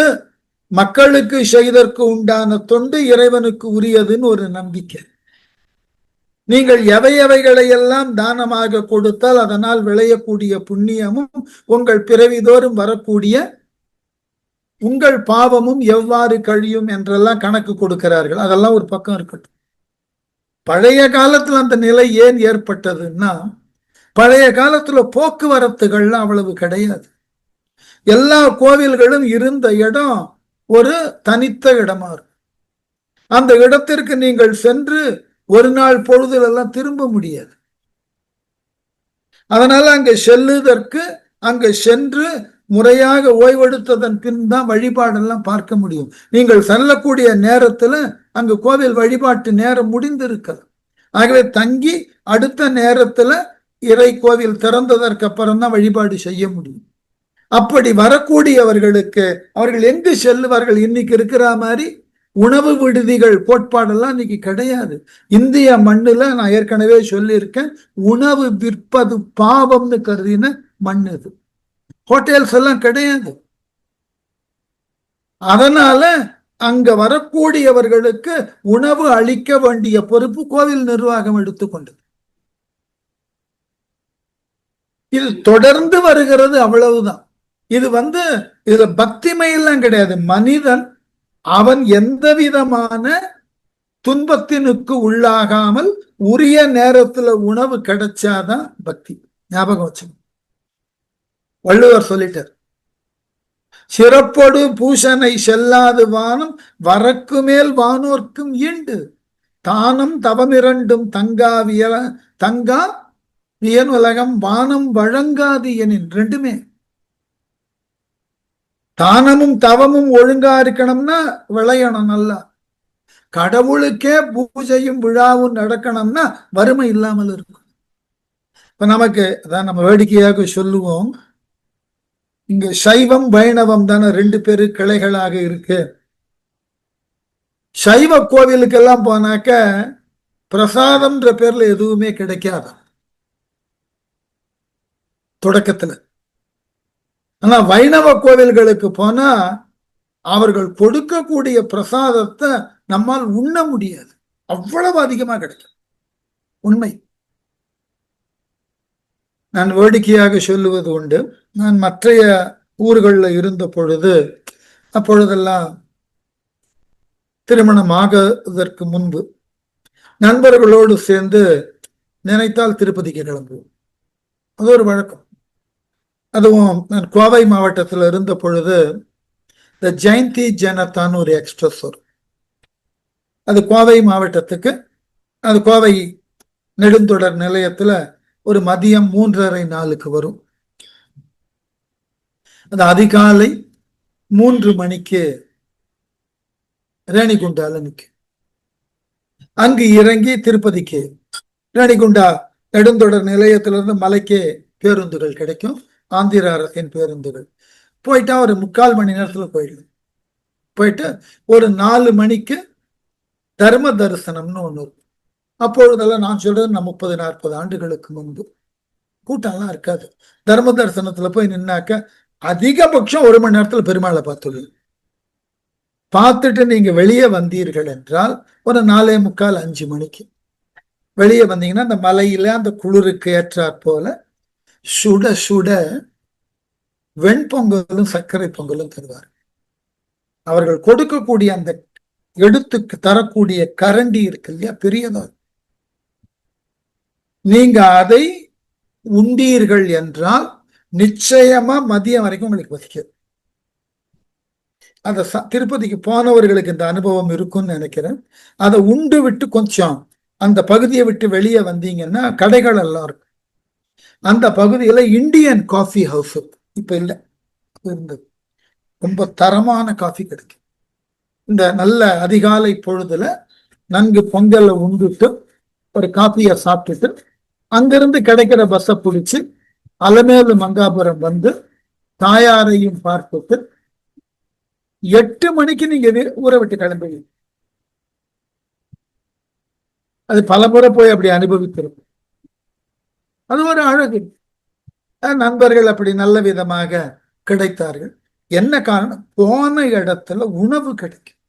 [SPEAKER 1] மக்களுக்கு செய்தற்கு உண்டான தொண்டு இறைவனுக்கு உரியதுன்னு ஒரு நம்பிக்கை. நீங்கள் எவைகளை எல்லாம் தானமாக கொடுத்தால் அதனால் விளையக்கூடிய புண்ணியமும் உங்கள் பிறவிதோறும் வரக்கூடிய உங்கள் பாவமும் எவ்வாறு கழியும் என்றெல்லாம் கணக்கு கொடுக்கிறார்கள். அதெல்லாம் ஒரு பக்கம் இருக்கட்டும். பழைய காலத்துல அந்த நிலை ஏன் ஏற்பட்டதுன்னா, பழைய காலத்துல போக்குவரத்துகள்லாம் அவ்வளவு கிடையாது. எல்லா கோவில்களும் இருந்த இடம் ஒரு தனித்த இடமா இருக்கும். அந்த இடத்திற்கு நீங்கள் சென்று ஒரு நாள் பொழுதுல எல்லாம் திரும்ப முடியாது. அதனால அங்க செல்லுவதற்கு, அங்க சென்று முறையாக ஓய்வெடுத்ததன் பின் தான் வழிபாடெல்லாம் பார்க்க முடியும். நீங்கள் செல்லக்கூடிய நேரத்துல அங்கு கோவில் வழிபாட்டு நேரம் முடிந்திருக்கிறது. ஆகவே தங்கி அடுத்த நேரத்துல இறை கோவில் திறந்ததற்கு அப்புறம் தான் வழிபாடு செய்ய முடியும். அப்படி வரக்கூடியவர்களுக்கு அவர்கள் எங்கு செல்லுவார்கள்? இன்னைக்கு இருக்கிற மாதிரி உணவு விடுதிகள் கோட்பாடெல்லாம் இன்னைக்கு கிடையாது. இந்திய மண்ணுல நான் ஏற்கனவே சொல்லியிருக்கேன், உணவு விற்பது பாவம்னு கருதின மண் இது. ஹோட்டல்ஸ் எல்லாம் கிடையாது. அதனால அங்க வரக்கூடியவர்களுக்கு உணவு அளிக்க வேண்டிய பொறுப்பு கோவில் நிர்வாகம் எடுத்துக்கொண்டது. இது தொடர்ந்து வருகிறது, அவ்வளவுதான். இது இதுல பக்திமையெல்லாம் கிடையாது. மனிதன் அவன் எந்த விதமான துன்பத்தினுக்கு உள்ளாகாமல் உரிய நேரத்துல உணவு கிடைச்சாதான் பக்தி. ஞாபகம் வச்சு வள்ளுவர் சொல்லிட்டார், சிறப்பொடு பூசனை செல்லாது வானம் வரக்கு மேல் வானோர்க்கும் ஈண்டு தானம் தவமிரண்டும் தங்கா வியன் உலகம் வானம் வழங்காது எனின். ரெண்டுமே தானமும் தவமும் ஒழுங்கா இருக்கணும்னா விளையணும் நல்லா. கடவுளுக்கே பூஜையும் விழாவும் நடக்கணும்னா வறுமை இல்லாமல் இருக்கும். இப்ப நமக்கு அதான் நம்ம வேடிக்கையாக சொல்லுவோம், இங்க சைவம் வைணவம் தானே ரெண்டு பேரு கிளைகளாக இருக்கு. சைவ கோவிலுக்கெல்லாம் போனாக்க பிரசாதம்ன்ற பேர்ல எதுவுமே கிடைக்காது தொடக்கத்துல. ஆனா வைணவ கோவில்களுக்கு போனா அவர்கள் கொடுக்கக்கூடிய பிரசாதத்தை நம்மால் உண்ண முடியாது, அவ்வளவு அதிகமா கிடைக்கும். உண்மை. நான் வேடிக்கையாக சொல்லுவது உண்டு, நான் மற்றைய ஊர்களில் இருந்த பொழுது அப்பொழுதெல்லாம் திருமணம் ஆகுவதற்கு முன்பு நண்பர்களோடு சேர்ந்து நினைத்தால் திருப்பதிக்கு கிளம்புவோம். அது ஒரு வழக்கம். அதுவும் நான் கோவை மாவட்டத்தில் இருந்த பொழுது இந்த ஜெயந்தி ஜனதான்னு ஒரு எக்ஸ்பிரஸ் வரும். அது கோவை மாவட்டத்துக்கு, அது கோவை நெடுந்தொடர் நிலையத்துல ஒரு மதியம் 3:30-4 வரும். அது அதிகாலை 3 மணிக்கு ரேணிகுண்டால நிற்கும். அங்கு இறங்கி திருப்பதிக்கு ரேணிகுண்டா நெடுந்தொடர் நிலையத்திலிருந்து மலைக்கு பேருந்துகள் கிடைக்கும், ஆந்திர அரசின் பேருந்துகள். போயிட்டா ஒரு 3/4 மணி நேரத்துல போயிடலாம். போயிட்டு ஒரு 4 மணிக்கு தர்ம தரிசனம்னு ஒண்ணு இருக்கும். அப்பொழுதெல்லாம் நான் சொல்றது நான் 30-40 ஆண்டுகளுக்கு முன்பு. கூட்டம்லாம் இருக்காது. தர்ம தரிசனத்துல போய் நின்னாக்க அதிகபட்சம் 1 மணி நேரத்துல பெருமாளை பார்த்துள்ளது. பார்த்துட்டு நீங்க வெளியே வந்தீர்கள் என்றால் ஒரு 4:45-5 மணிக்கு வெளியே வந்தீங்கன்னா அந்த மலையில அந்த குளிருக்கு ஏற்றாற் போல சுட சுட வெண்பொங்கலும் சர்க்கரை பொங்கலும் தருவார். அவர்கள் கொடுக்கக்கூடிய அந்த எடுத்துக்கு தரக்கூடிய கரண்டி இருக்கு இல்லையா, பெரியதா, நீங்க அதை உண்டீர்கள் என்றால் நிச்சயமா மதியம் வரைக்கும் உங்களுக்கு வசிக்க. அத திருப்பதிக்கு போனவர்களுக்கு இந்த அனுபவம் இருக்கும்னு நினைக்கிறேன். அதை உண்டு விட்டு கொஞ்சம் அந்த பகுதியை விட்டு வெளியே வந்தீங்கன்னா கடைகள் எல்லாம் இருக்கும். அந்த பகுதியில இந்தியன் காஃபி ஹவுஸ் இப்ப இல்லை, இருந்தது. ரொம்ப தரமான காஃபி கிடைக்கும். இந்த நல்ல அதிகாலை பொழுதுல நன்கு பொங்கலை உண்டுட்டு ஒரு காஃபியை சாப்பிட்டுட்டு அங்கிருந்து கிடைக்கிற பஸ்ஸை பிடிச்சு அலமேலு மங்காபுரம் வந்து தாயாரையும் பார்த்துட்டு 8 மணிக்கு நீங்க ஊரை விட்டு கிளம்புவீங்க. அது பல முறை போய் அப்படி அனுபவித்திருக்கும். அது ஒரு அழகு. நண்பர்கள் அப்படி நல்ல விதமாக கிடைத்தார்கள். என்ன காரணம்? போன இடத்துல உணவு கிடைக்கும்.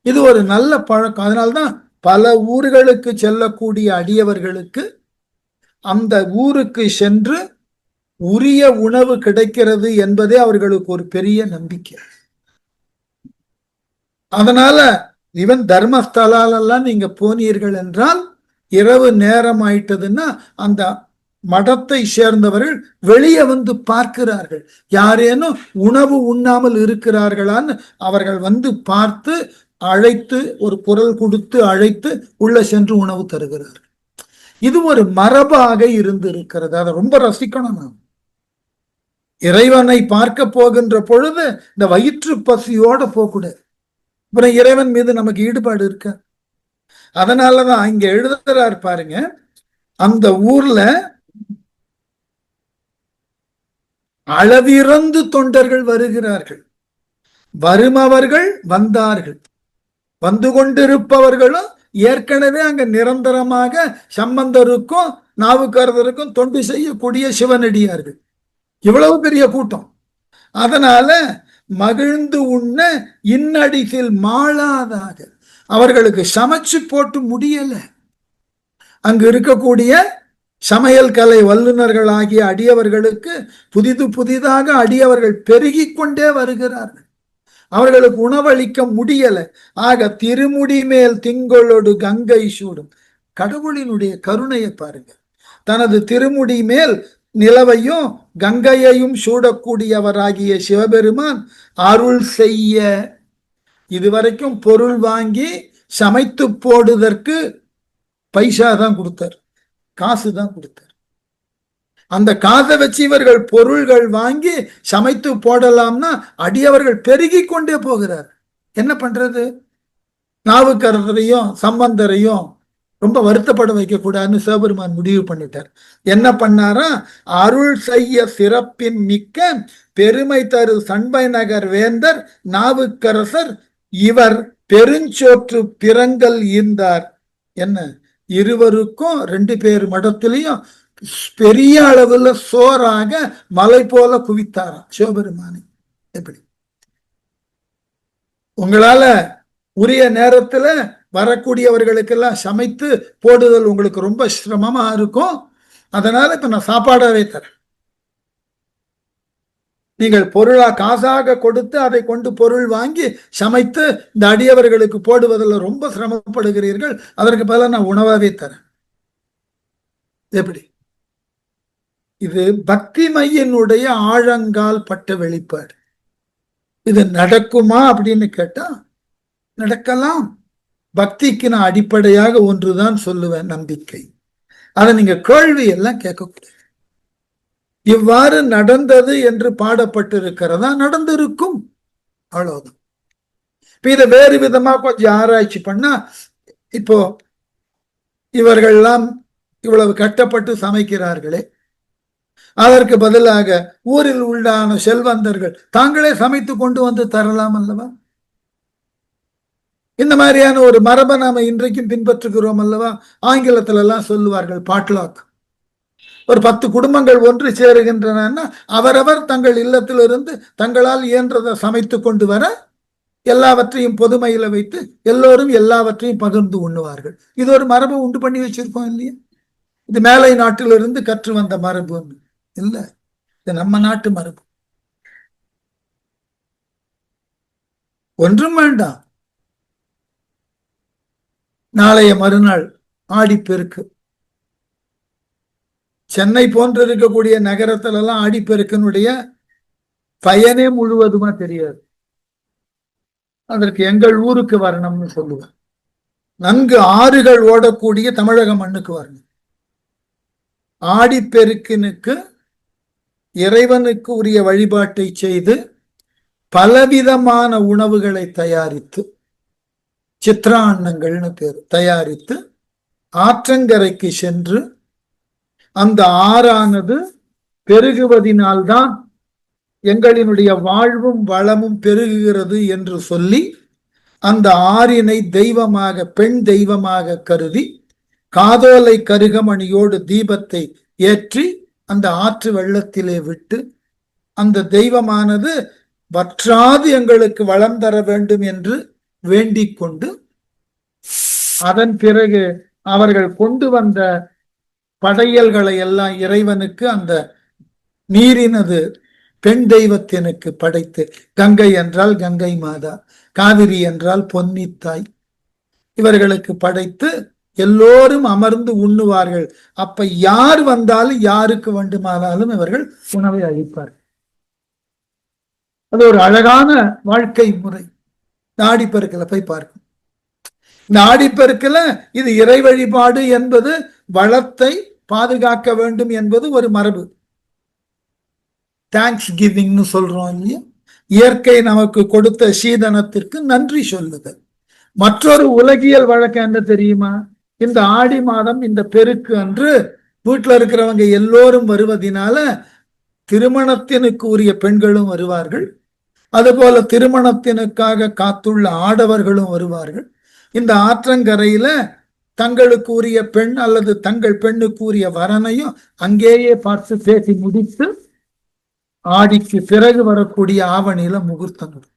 [SPEAKER 1] இது ஒரு நல்ல பழக்கம். அதனால்தான் பல ஊர்களுக்கு செல்லக்கூடிய அடியவர்களுக்கு அந்த ஊருக்கு சென்று உரிய உணவு கிடைக்கிறது என்பதே அவர்களுக்கு ஒரு பெரிய நம்பிக்கை. அதனால ஈவன் தர்மஸ்தலாலெல்லாம் நீங்க போனீர்கள் என்றால் இரவு நேரம் ஆயிட்டதுன்னா அந்த மடத்தை சேர்ந்தவர்கள் வெளியே வந்து பார்க்கிறார்கள், யாரேனும் உணவு உண்ணாமல் இருக்கிறார்களான்னு அவர்கள் வந்து பார்த்து அழைத்து ஒரு குரல் கொடுத்து அழைத்து உள்ள சென்று உணவு தருகிறார்கள். இது ஒரு மரபாக இருந்து இருக்கிறது. அதை ரொம்ப ரசிக்கணும். நாம் இறைவனை பார்க்க போகின்ற பொழுது இந்த வயிற்று பசியோட போகக்கூடாது. அப்புறம் இறைவன் மீது நமக்கு ஈடுபாடு இருக்க. அதனாலதான் இங்க எழுதுறாரு பாருங்க, அந்த ஊர்ல அளவிறந்து தொண்டர்கள் வருகிறார்கள், வருமவர்கள் வந்தார்கள், வந்து கொண்டிருப்பவர்களும் ஏற்கனவே அங்க நிரந்தரமாக சம்பந்தருக்கும் நாவுக்கரசருக்கும் தொண்டு செய்யக்கூடிய சிவனடியார்கள். இவ்வளவு பெரிய கூட்டம். அதனால மகிழ்ந்து உண்ண இன்னடிசில் மாளாதாக அவர்களுக்கு சமைச்சு போட்டு முடியல. அங்கு இருக்கக்கூடிய சமையல் கலை வல்லுநர்கள் ஆகிய அடியவர்களுக்கு புதிதாக அடியவர்கள் பெருகி கொண்டே வருகிறார்கள். அவர்களுக்கு உணவளிக்க முடியல. ஆக திருமுடி மேல் திங்களோடு கங்கை சூடும். கடவுளினுடைய கருணையை பாருங்க. தனது திருமுடி மேல் நிலவையும் கங்கையையும் சூடக்கூடியவராகிய சிவபெருமான் அருள் செய்ய இதுவரைக்கும் பொருள் வாங்கி சமைத்து போடுவதற்கு பைசா தான் கொடுத்தார், காசு தான் கொடுத்தார். அந்த காசை வச்சு இவர்கள் பொருள்கள் வாங்கி சமைத்து போடலாம்னா அடியவர்கள் பெருகி கொண்டே போகிறார். என்ன பண்றது? நாவுக்கரசரையும் சம்பந்தரையும் ரொம்ப வருத்தப்பட வைக்க கூடாதுன்னு சிவபெருமான் முடிவு பண்ணிட்டார். என்ன பண்ணாரா? அருள் செய்ய சிறப்பின் மிக்க பெருமை தரு சண்பை நகர் வேந்தர் நாவுக்கரசர் இவர் பெருஞ்சோற்று பிறங்கல் ஈந்தார். என்ன, இருவருக்கும் 2 பேர் மடத்திலையும் பெரிய அளவுல சோறாக மலை போல குவித்தாராம் சிவபெருமானை. எப்படி உங்களால உரிய நேரத்துல வரக்கூடியவர்களுக்கெல்லாம் சமைத்து போடுதல் உங்களுக்கு ரொம்ப சிரமமா இருக்கும். அதனால இப்ப நான் சாப்பாடாவே தரேன். நீங்கள் பொருளா காசாக கொடுத்து அதை கொண்டு பொருள் வாங்கி சமைத்து இந்த அடியவர்களுக்கு போடுவதில் ரொம்ப சிரமப்படுகிறீர்கள். அதற்கு பதிலாக நான் உணவாவே தரேன். எப்படி? இது பக்தி மையினுடைய ஆழங்கால் பட்ட வெளிப்பாடு. இது நடக்குமா அப்படின்னு கேட்டா நடக்கலாம். பக்திக்கு நான் அடிப்படையாக ஒன்றுதான் சொல்லுவேன், நம்பிக்கை. அதை நீங்க கேள்வி எல்லாம் கேட்கக்கூடாது. இவ்வாறு நடந்தது என்று பாடப்பட்டிருக்கிறதா? நடந்திருக்கும், அவ்வளவுதான். இப்ப இதை வேறு விதமா கொஞ்சம் ஆராய்ச்சி பண்ணா, இப்போ இவர்கள்லாம் இவ்வளவு கட்டப்பட்டு சமைக்கிறார்களே, அதற்கு பதிலாக ஊரில் உள்ளான செல்வந்தர்கள் தாங்களே சமைத்து கொண்டு வந்து தரலாம் அல்லவா? இந்த மாதிரியான ஒரு மரபை நாம இன்றைக்கும் பின்பற்றுகிறோம் அல்லவா? ஆங்கிலத்துல எல்லாம் சொல்லுவார்கள் பாட்லாக். ஒரு 10 குடும்பங்கள் ஒன்று சேருகின்றன, அவரவர் தங்கள் இல்லத்திலிருந்து தங்களால் இயன்றதை சமைத்து கொண்டு வர எல்லாவற்றையும் பொதுமையில வைத்து எல்லோரும் எல்லாவற்றையும் பகிர்ந்து உண்ணுவார்கள். இது ஒரு மரபு உண்டு பண்ணி வச்சிருக்கோம் இல்லையா? இது மேலை நாட்டிலிருந்து கற்று வந்த மரபு இல்ல, இது நம்ம நாட்டு மரபு. ஒன்றும் வேண்டாம். நாளைய மறுநாள் ஆடிப்பெருக்கு. சென்னை போன்று இருக்கக்கூடிய நகரத்துல எல்லாம் ஆடிப்பெருக்கினுடைய பயனே முழுவதுமா தெரியாது. அதற்கு எங்கள் ஊருக்கு வரணும்னு சொல்லுவேன். நன்கு ஆறுகள் ஓடக்கூடிய தமிழக மண்ணுக்கு வரணும். ஆடிப்பெருக்கினுக்கு இறைவனுக்கு உரிய வழிபாட்டை செய்து பலவிதமான உணவுகளை தயாரித்து, சித்ரான்னங்கள்னு பேர், தயாரித்து ஆற்றங்கரைக்கு சென்று அந்த ஆறானது பெருகுவதினால்தான் எங்களினுடைய வாழ்வும் வளமும் பெருகுகிறது என்று சொல்லி அந்த ஆறினை தெய்வமாக, பெண் தெய்வமாக கருதி காதோலை கருகமணியோடு தீபத்தை ஏற்றி அந்த ஆற்று வெள்ளத்திலே விட்டு அந்த தெய்வமானது வற்றாது எங்களுக்கு வளம் தர வேண்டும் என்று வேண்டிக் கொண்டு, அதன் பிறகு அவர்கள் கொண்டு வந்த படையல்களை எல்லாம் இறைவனுக்கு அந்த நீரினது பெண் தெய்வத்தினுக்கு படைத்து, கங்கை என்றால் கங்கை மாதா, காவிரி என்றால் பொன்னித்தாய், இவர்களுக்கு படைத்து எல்லோரும் அமர்ந்து உண்ணுவார்கள். அப்ப யார் வந்தாலும் யாருக்கு வேண்டுமானாலும் இவர்கள் உணவை அளிப்பார்கள். அது ஒரு அழகான வாழ்க்கை முறை. ஆடிப்பெருக்கில் போய் பார்க்கும். இந்த ஆடிப்பெருக்கில் இது இறை வழிபாடு என்பது, வளத்தை பாதுகாக்க வேண்டும் என்பது ஒரு மரபு. தேங்க்ஸ் கிவிங்னு சொல்றோம் இல்லையா? இயற்கை நமக்கு கொடுத்த சீதனத்திற்கு நன்றி சொல்லுதல். மற்றொரு உலகியல் வழக்கம் என்ன தெரியுமா? இந்த ஆடி மாதம் இந்த பெருக்கு அன்று வீட்டில் இருக்கிறவங்க எல்லோரும் வருவதனால திருமணத்தினுக்கு உரிய பெண்களும் வருவார்கள், அதுபோல திருமணத்தினுக்காக காத்துள்ள ஆடவர்களும் வருவார்கள். இந்த ஆற்றங்கரையில தங்களுக்கு உரிய பெண் அல்லது தங்கள் பெண்ணுக்கு உரிய வரனையும் அங்கேயே பார்த்து பேசி முடித்து ஆடிக்கு பிறகு வரக்கூடிய ஆவணியில முகூர்த்தங்கள்.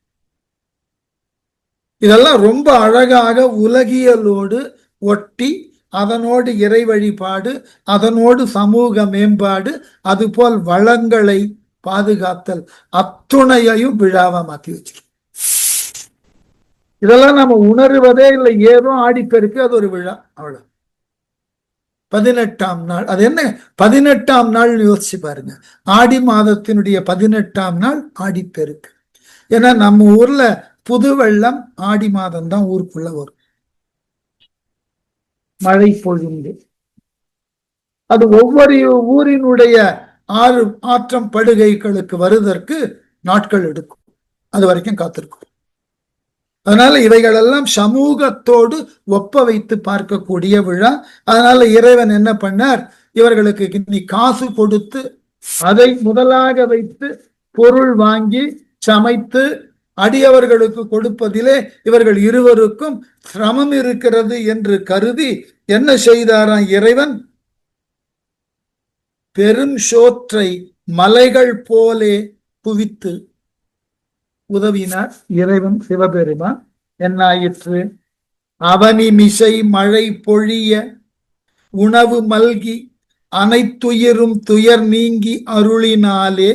[SPEAKER 1] இதெல்லாம் ரொம்ப அழகாக உலகியலோடு ஒட்டி அதனோடு இறை வழிபாடு, அதனோடு சமூக மேம்பாடு, அதுபோல் வளங்களை பாதுகாத்தல், அத்துணையையும் விழாவா மாத்தி வச்சிருக்கோம். இதெல்லாம் நம்ம உணர்வதே இல்லை. ஏதோ ஆடிப்பெருக்கு, அது ஒரு விழா, அவ்வளவு. 18ஆம் நாள், அது என்ன 18ஆம் நாள் யோசிச்சு பாருங்க. ஆடி மாதத்தினுடைய 18ஆம் நாள் ஆடிப்பெருக்கு. ஏன்னா நம்ம ஊர்ல புது வெள்ளம் ஆடி மாதம் தான் ஊருக்குள்ள வரும். மழை பொழிந்து அது ஒவ்வொரு ஊரினுடைய ஆற்றம் படுகைகளுக்கு வருவதற்கு நாட்கள் எடுக்கும். அது வரைக்கும் காத்திருக்கும். அதனால இவைகளெல்லாம் சமூகத்தோடு ஒப்ப வைத்து பார்க்கக்கூடிய விழா. அதனால இறைவன் என்ன பண்ணார், இவர்களுக்கு நீ காசு கொடுத்து அதை முதலாக வைத்து பொருள் வாங்கி சமைத்து அடியவர்களுக்கு கொடுப்பதிலே இவர்கள் இருவருக்கும் சிரமம் இருக்கிறது என்று கருதி என்ன செய்தாராம் இறைவன், பெரும் சோற்றை மலைகள் போலே குவித்து உதவினார் இறைவன் சிவபெருமான். என்னாயிற்று, அவனி மிசை மழை பொழிய உணவு மல்கி அனைத்துயிரும் துயர் நீங்கி அருளினாலே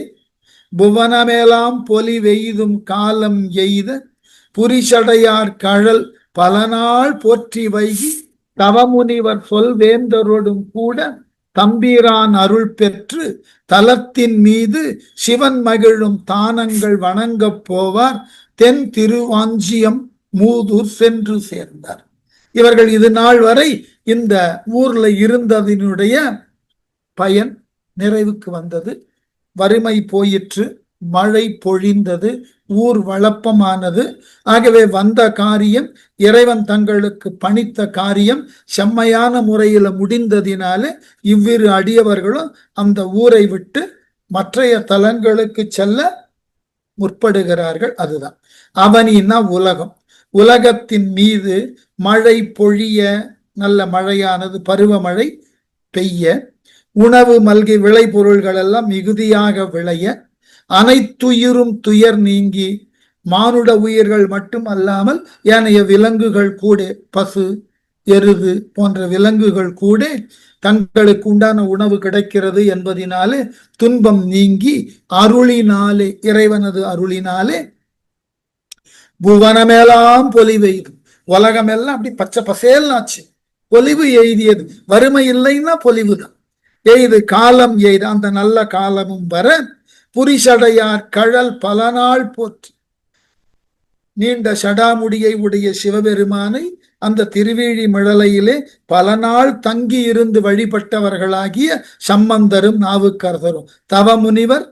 [SPEAKER 1] புவனமேலாம் பொலி வெய்தும் காலம் எய்த புரிசடையார் கழல் பல நாள் போற்றி வைகி தவமுனிவர் சொல்வேந்தரோடும் கூட தம்பீரான் அருள் பெற்று தலத்தின் மீது சிவன் மகிழும் தானங்கள் வணங்கப் போவார் தென் திருவாஞ்சியம் மூதூர் சென்று சேர்ந்தார். இவர்கள் இது நாள் வரை இந்த ஊர்ல இருந்ததினுடைய பயன் நிறைவுக்கு வந்தது. வறுமை போயிற்று, மழை பொழிந்தது, ஊர் வளப்பமானது. ஆகவே வந்த காரியம், இறைவன் தங்களுக்கு பணித்த காரியம் செம்மையான முறையில முடிந்ததினாலே இவ்விரு அடியவர்களும் அந்த ஊரை விட்டு மற்றைய தலங்களுக்கு செல்ல முற்படுகிறார்கள். அதுதான் அவனின்னா உலகம். உலகத்தின் மீது மழை பொழிய, நல்ல மழையானது பருவமழை பெய்ய, உணவு மல்கி விளைபொருள்கள் எல்லாம் மிகுதியாக விளைய, அனைத்துயிரும் துயர் நீங்கி, மானுட உயிர்கள் மட்டும் அல்லாமல் ஏனைய விலங்குகள் கூட, பசு எருது போன்ற விலங்குகள் கூட தங்களுக்கு உண்டான உணவு கிடைக்கிறது என்பதினாலே துன்பம் நீங்கி அருளினாலே, இறைவனது அருளினாலே புவனமேலாம் பொலிவெய்து, உலகமெல்லாம் அப்படி பச்சை பசேல் ஆச்சு, பொலிவு எய்தியது. வறுமை இல்லைன்னா பொலிவுதான் எய்து, காலம் எய்து, அந்த நல்ல காலமும் வர புரிசடையார் கழல் பல நாள் போற்றி, நீண்ட சடாமுடியை உடைய சிவபெருமானை அந்த திருவேழி மிழலையிலே பல நாள் தங்கி இருந்து வழிபட்டவர்களாகிய சம்பந்தரும் நாவுக்கரசரும், தவமுனிவர்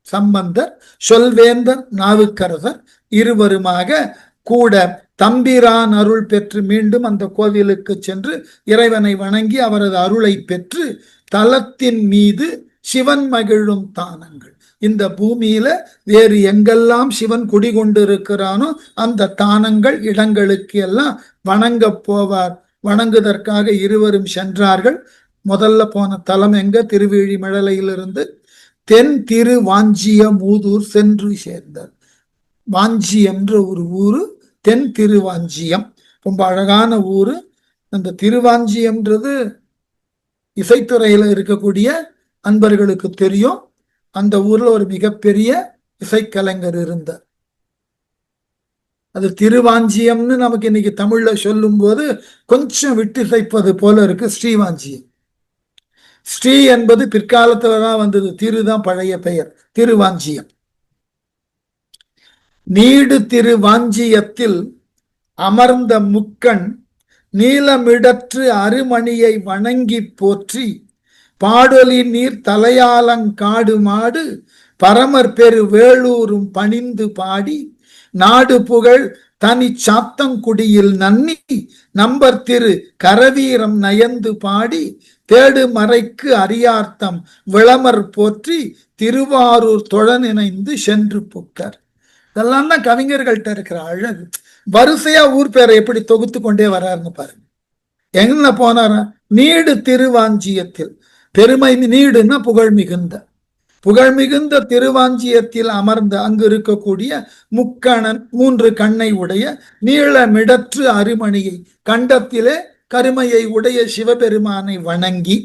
[SPEAKER 1] சம்பந்தர், சொல்வேந்தர் நாவுக்கரசர் இருவருமாக கூட தம்பிரான் அருள் பெற்று மீண்டும் அந்த கோவிலுக்கு சென்று இறைவனை வணங்கி அவரது அருளை பெற்று தலத்தின் மீது சிவன் மகிழும் தானங்கள், இந்த பூமியில வேறு எங்கெல்லாம் சிவன் குடிகொண்டிருக்கிறானோ அந்த தானங்கள் இடங்களுக்கு எல்லாம் வணங்க போவார். வணங்குவதற்காக இருவரும் சென்றார்கள். முதல்ல போன தலம் எங்க, திருவேழிமிழலையிலிருந்து தென் திரு வாஞ்சிய மூதூர் சென்று சேர்ந்தார். வாஞ்சி என்ற ஒரு ஊரு, தென் திருவாஞ்சியம், ரொம்ப அழகான ஊரு. அந்த திருவாஞ்சியம்ன்றது இசைத்துறையில இருக்கக்கூடிய அன்பர்களுக்கு தெரியும். அந்த ஊர்ல ஒரு மிகப்பெரிய இசைக்கலைஞர் இருந்தார். அது திருவாஞ்சியம்னு நமக்கு இன்னைக்கு தமிழ்ல சொல்லும் போது கொஞ்சம் விட்டு இசைப்பது போல இருக்கு. ஸ்ரீவாஞ்சியம், ஸ்ரீ என்பது பிற்காலத்துலதான் வந்தது, திருதான் பழைய பெயர். திருவாஞ்சியம், நீடு திருவாஞ்சியத்தில் அமர்ந்த முக்கண் நீலமிடற்று அருமணியை வணங்கி போற்றி பாடொலி நீர் தலையாலங்காடு மாடு பரமர் பெரு வேளூரும் பணிந்து பாடி நாடு புகழ் தனி சாத்தங்குடியில் நன்னி நம்பர் திரு கரவீரம் நயந்து பாடி தேடு மறைக்கு அரியார்த்தம் விளமர் போற்றி திருவாரூர் தொழ நினைந்து சென்று புக்கர். இதெல்லாம் தான் கவிஞர்கள்ட்ட இருக்கிற அழகு. வரிசையா ஊர் பேரை எப்படி தொகுத்து கொண்டே வர்றாருன்னு பாருங்க. எங்க போனாரா, நீடு திருவாஞ்சியத்தில், பெருமை நீடுன்னா புகழ் மிகுந்த, புகழ் மிகுந்த திருவாஞ்சியத்தில் அமர்ந்த அங்கு இருக்கக்கூடிய முக்கணன், 3 கண்ணை உடைய நீளமிடற்று அருமணியை, கண்டத்திலே கருமையை உடைய சிவபெருமானை வணங்கி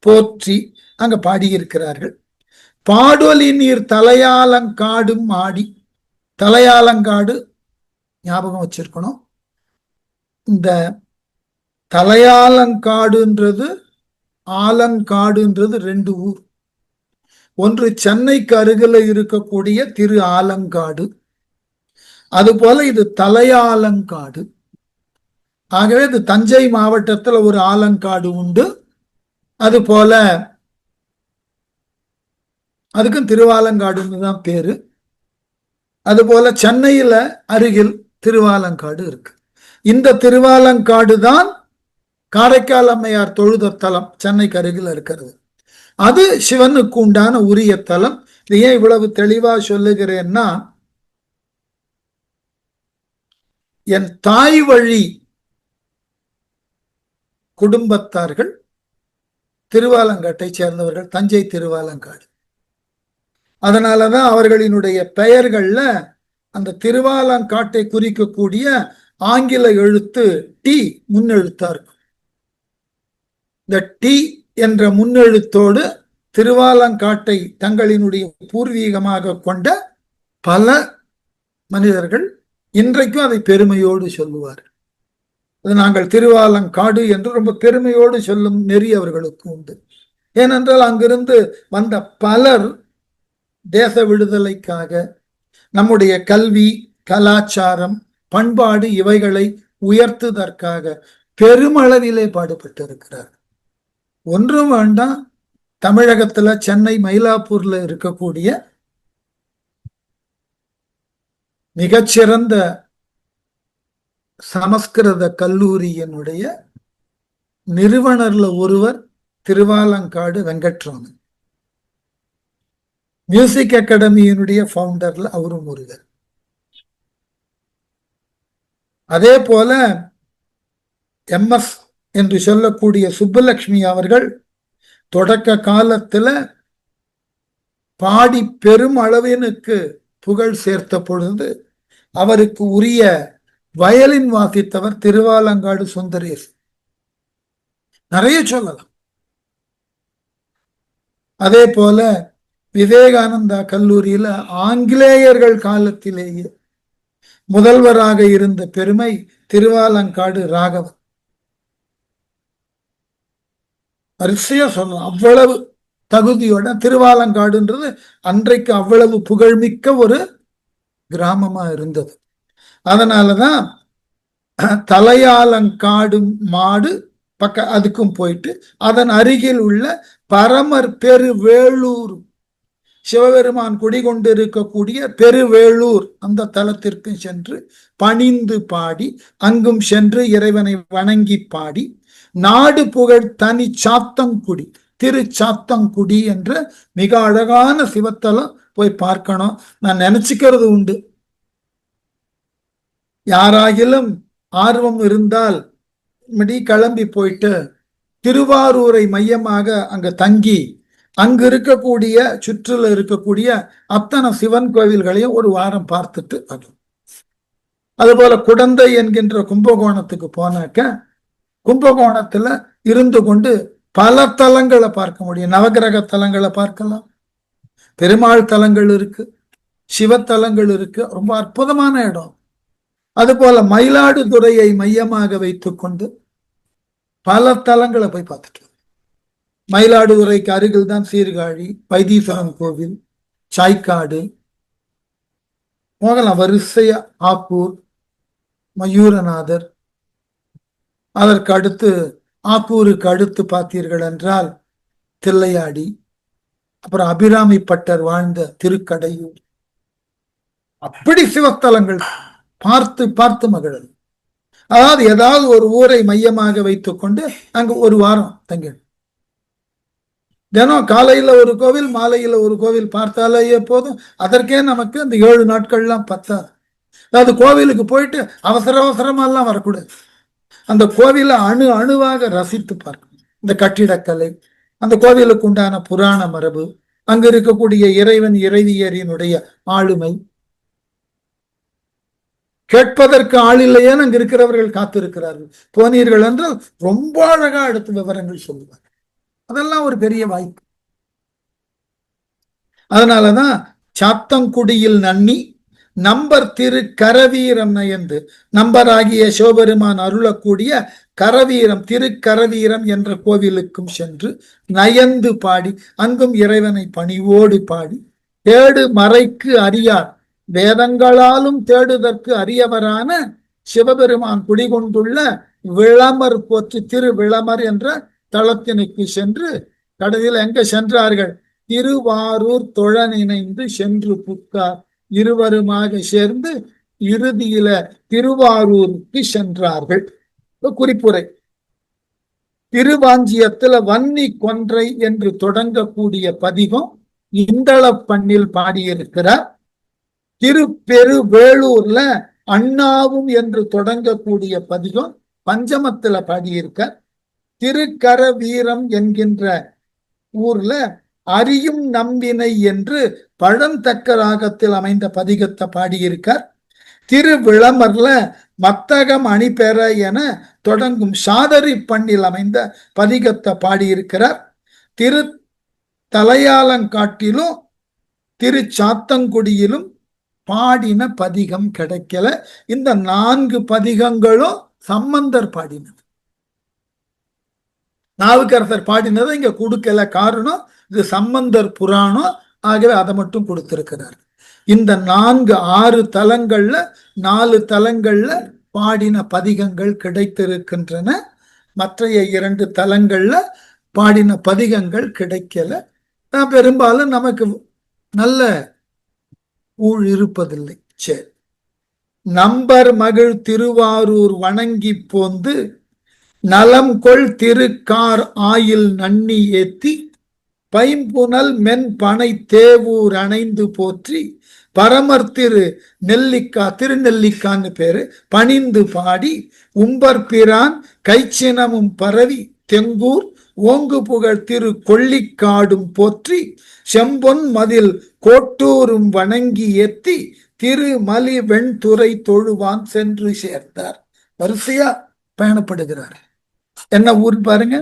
[SPEAKER 1] போற்றி அங்க பாடியிருக்கிறார்கள். பாடொலி நீர் தலையாலங்காடும் ஆடி. தலையாலங்காடு ஞாபகம் வச்சிருக்கணும். இந்த தலையாலங்காடுன்றது ஆலங்காடுன்றது ரெண்டு ஊர். ஒன்று சென்னைக்கு அருகில இருக்கக்கூடிய திரு ஆலங்காடு, அதுபோல இது தலையாலங்காடு. ஆகவே இது தஞ்சை மாவட்டத்தில் ஒரு ஆலங்காடு உண்டு. அது போல அதுக்கும் திருவாலங்காடுன்னு தான் பேரு. அதுபோல சென்னையில அருகில் திருவாலங்காடு இருக்கு. இந்த திருவாலங்காடு தான் காரைக்கால் அம்மையார் தொழுத தலம் சென்னைக்கு அருகில் இருக்கிறது. அது சிவனுக்கு உண்டான உரிய தலம். இது ஏன் இவ்வளவு தெளிவா சொல்லுகிறேன்னா, என் தாய் வழி குடும்பத்தார்கள் திருவாலங்காட்டை சேர்ந்தவர்கள், தஞ்சை திருவாலங்காடு. அதனாலதான் அவர்களினுடைய பெயர்கள்ல அந்த திருவாலங்காட்டை குறிக்கக்கூடிய ஆங்கில எழுத்து டி முன்னெழுத்தா இருக்கும். இந்த டி என்ற முன்னெழுத்தோடு திருவாலங்காட்டை தங்களினுடைய பூர்வீகமாக கொண்ட பல மனிதர்கள் இன்றைக்கும் அதை பெருமையோடு சொல்லுவார். அது நாங்கள் திருவாலங்காடு என்று ரொம்ப பெருமையோடு சொல்லும் நெறி அவர்களுக்கு உண்டு. ஏனென்றால் அங்கிருந்து வந்த பலர் தேச விடுதலைக்காக, நம்முடைய கல்வி, கலாச்சாரம், பண்பாடு இவைகளை உயர்த்துவதற்காக பெருமளவிலே பாடுபட்டிருக்கிறார். ஒன்றும் வேண்டாம், தமிழகத்துல சென்னை மயிலாப்பூர்ல இருக்கக்கூடிய மிகச்சிறந்த சமஸ்கிருத கல்லூரியினுடைய நிறுவனர்ல ஒருவர் திருவாலங்காடு வெங்கட்ராமன். மியூசிக் அகாடமியினுடைய ஃபவுண்டர்ல அவரும் ஒருவர். அதே போல MS என்று சொல்லக்கூடிய சுப்புலட்சுமி அவர்கள் தொடக்க காலத்துல பாடி பெரும் அளவினுக்கு புகழ் சேர்த்த பொழுது அவருக்கு உரிய வயலின் வாசித்தவர் திருவாலங்காடு சுந்தரேஸ். நிறைய சொல்லலாம். அதே போல விவேகானந்தா கல்லூரியில ஆங்கிலேயர்கள் காலத்திலேயே முதல்வராக இருந்த பெருமை திருவாலங்காடு ராகவன். வரிசையா சொல்லலாம். அவ்வளவு தகுதியோட திருவாலங்காடுன்றது அன்றைக்கு அவ்வளவு புகழ்மிக்க ஒரு கிராமமா இருந்தது. அதனாலதான் தலையாலங்காடு மாடு அதுக்கும் போயிட்டு அதன் அருகில் உள்ள பரமர் பெருவேளூர், சிவபெருமான் குடிகொண்டிருக்கக்கூடிய பெருவேளூர் அந்த தலத்திற்கு சென்று பணிந்து பாடி, அங்கும் சென்று இறைவனை வணங்கி பாடி, நாடு புகழ் தனி சாத்தங்குடி, திரு சாத்தங்குடி என்ற மிக அழகான சிவத்தலம் போய் பார்க்கணும். நான் நினைச்சுக்கிறது உண்டு, யாராகிலும் ஆர்வம் இருந்தால் கிளம்பி போயிட்டு திருவாரூரை மையமாக அங்க தங்கி அங்கு இருக்கக்கூடிய சுற்றுல இருக்கக்கூடிய அத்தனை சிவன் கோவில்களையும் ஒரு வாரம் பார்த்துட்டு வரும். அதுபோல குடந்தை என்கின்ற கும்பகோணத்துக்கு போனாக்க கும்பகோணத்துல இருந்து கொண்டு பல தலங்களை பார்க்க முடியும். நவகிரக தலங்களை பார்க்கலாம், பெருமாள் தலங்கள் இருக்கு, சிவத்தலங்கள் இருக்கு. ரொம்ப அற்புதமான இடம். அதுபோல மயிலாடுதுறையை மையமாக வைத்துக் கொண்டு பல தலங்களை போய் பார்த்துட்டு, மயிலாடுதுறைக்கு அருகில் தான் சீர்காழி, வைத்தீஸ்வரன் கோவில், சாய்க்காடு போகலாம் வரிசையா. ஆக்கூர், மயூரநாதர், அதற்கு அடுத்து ஆக்கூருக்கு அடுத்து பார்த்தீர்கள் என்றால் தில்லையாடி, அப்புறம் அபிராமி பட்டர் வாழ்ந்த திருக்கடையூர். அப்படி சிவத்தலங்கள் பார்த்து பார்த்து மகிழல். அதாவது ஏதாவது ஒரு ஊரை மையமாக வைத்துக் கொண்டு அங்கு ஒரு வாரம் தங்க. தினம் காலையில ஒரு கோவில், மாலையில ஒரு கோவில் பார்த்தாலே போதும். அதற்கே நமக்கு அந்த 7 நாட்கள்லாம் பத்தாது. அதாவது கோவிலுக்கு போயிட்டு அவசர அவசரமாலாம் வரக்கூடாது. அந்த கோவிலை அணுவாக ரசித்து பார்க்கணும். இந்த கட்டிடக்கலை, அந்த கோவிலுக்கு உண்டான புராண மரபு, அங்கு இருக்கக்கூடிய இறைவன் இறைவியரினுடைய ஆளுமை, கேட்பதற்கு ஆள் இல்லையே அங்க இருக்கிறவர்கள் காத்திருக்கிறார்கள். போனீர்கள் என்றால் ரொம்ப அழகா அடுத்து விவரங்கள் சொல்லுவார். அதெல்லாம் ஒரு பெரிய வாய்ப்பு. அதனாலதான் சாத்தங்குடியில் நன்னி நம்பர் திரு கரவீரம் நயந்து, நம்பராகிய சிவபெருமான் அருளக்கூடிய கரவீரம் திருக்கரவீரம் என்ற கோவிலுக்கும் சென்று நயந்து பாடி, அங்கும் இறைவனை பணிவோடு பாடி, தேடு மறைக்கு அறியார் வேதங்களாலும் தேடுதற்கு அரியவரான சிவபெருமான் குடிகொண்டுள்ள விளமர் போற்று திரு விளமர் என்ற தளத்தினுக்கு சென்று கடைசியில் எங்க சென்றார்கள்? திருவாரூர் தொழ நினைந்து சென்று புக்கார். இருவருமாக சேர்ந்து இறுதியில திருவாரூருக்கு சென்றார்கள். குறிப்புரை: திருவாஞ்சியத்துல வன்னி கொன்றை என்று தொடங்கக்கூடிய பதிகம் இந்தள பண்ணில் பாடியிருக்கிறார். திருப்பெருவேளூர்ல அண்ணாவும் என்று தொடங்கக்கூடிய பதிகம் பஞ்சமத்துல பாடியிருக்க. திருக்கரவீரம் என்கின்ற ஊர்ல அறியும் நம்பினை என்று பழந்தக்க ராகத்தில் அமைந்த பதிகத்தை பாடியிருக்கார். திருவிளமர்ல மத்தகம் அணிபெற என தொடங்கும் சாதரி பண்ணில் அமைந்த பதிகத்தை பாடியிருக்கிறார். திரு தலையாலங்காட்டிலும் திரு சாத்தங்குடியிலும் பாடின பதிகம் கிடைக்கல. இந்த 4 பதிகங்களும் சம்பந்தர் பாடினது. நாவுக்கரசர் பாடினதை இங்க கொடுக்கல. காரணம் இது சம்பந்தர் புராணம். ஆகவே அதை மட்டும் கொடுத்திருக்கிறார். இந்த 6 தலங்கள்ல 4 தலங்கள்ல பாடின பதிகங்கள் கிடைத்திருக்கின்றன. மற்றைய 2 தலங்கள்ல பாடின பதிகங்கள் கிடைக்கல. பெரும்பாலும் நமக்கு நல்ல ஊழ் இருப்பதில்லை. சரி. நம்பர் மகிழ் திருவாரூர் வணங்கி போந்து நலம் கொள் திருக்கார் ஆயில் நன்னி ஏத்தி பைம்புனல் மென் பனை தேவூர் அணைந்து போற்றி பரமர் திரு நெல்லிக்கா திருநெல்லிக்கான்னு பேரு பணிந்து பாடி உம்பர் பிரான் கைச்சினமும் பரவி தெங்கூர் ஓங்கு புகழ் திரு கொள்ளிக்காடும் போற்றி செம்பொன் மதில் கோட்டூரும் வணங்கி ஏத்தி திருமலி வெண்துறை தொழுவான் சென்று சேர்ந்தார். வரிசையா பயணப்படுகிறார். என்ன ஊர் பாருங்க.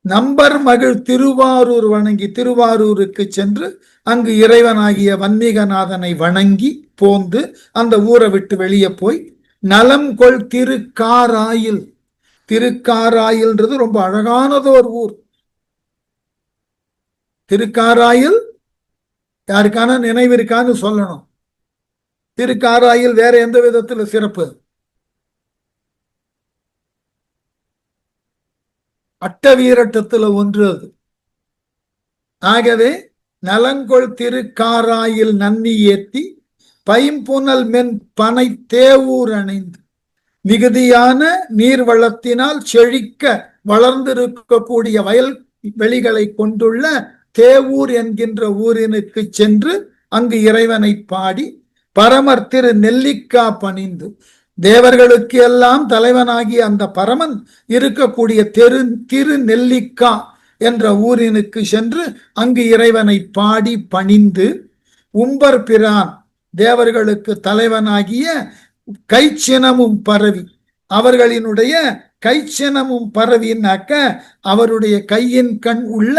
[SPEAKER 1] நம்பர் மகிழ் திருவாரூர் வணங்கி திருவாரூருக்கு சென்று அங்கு இறைவனாகிய வன்மீகநாதனை வணங்கி போந்து அந்த ஊரை விட்டு வெளியே போய் நலம் கொள் திருக்காராயில். திருக்காராயில்ன்றது ரொம்ப அழகானது ஒரு ஊர். திருக்காராயில் யாருக்கான நினைவு இருக்கான்னு சொல்லணும். திருக்காராயில் வேற எந்த விதத்துல சிறப்பு? அட்டவீரட்டத்துல ஒன்று அது. ஆகவே நலங்கொள் திருக்காராயில் நன்னி ஏத்தி பைம்புனல் மென் பனை தேவூர் அணைந்து, மிகுதியான நீர் வளத்தினால் செழிக்க வளர்ந்திருக்கக்கூடிய வயல் வெளிகளை கொண்டுள்ள தேவூர் என்கின்ற ஊரினுக்கு சென்று அங்கு இறைவனை பாடி பரமர் திரு நெல்லிக்கா பணிந்து, தேவர்களுக்கு எல்லாம் தலைவனாகிய அந்த பரமன் இருக்கக்கூடிய திரு நெல்லிக்கா என்ற ஊரினுக்கு சென்று அங்கு இறைவனை பாடி பணிந்து உம்பர் பிரான் தேவர்களுக்கு தலைவனாகிய கைச்சினமும் பரவி, அவர்களினுடைய கைச்சினமும் பரவினாக்க அவருடைய கையின் கண் உள்ள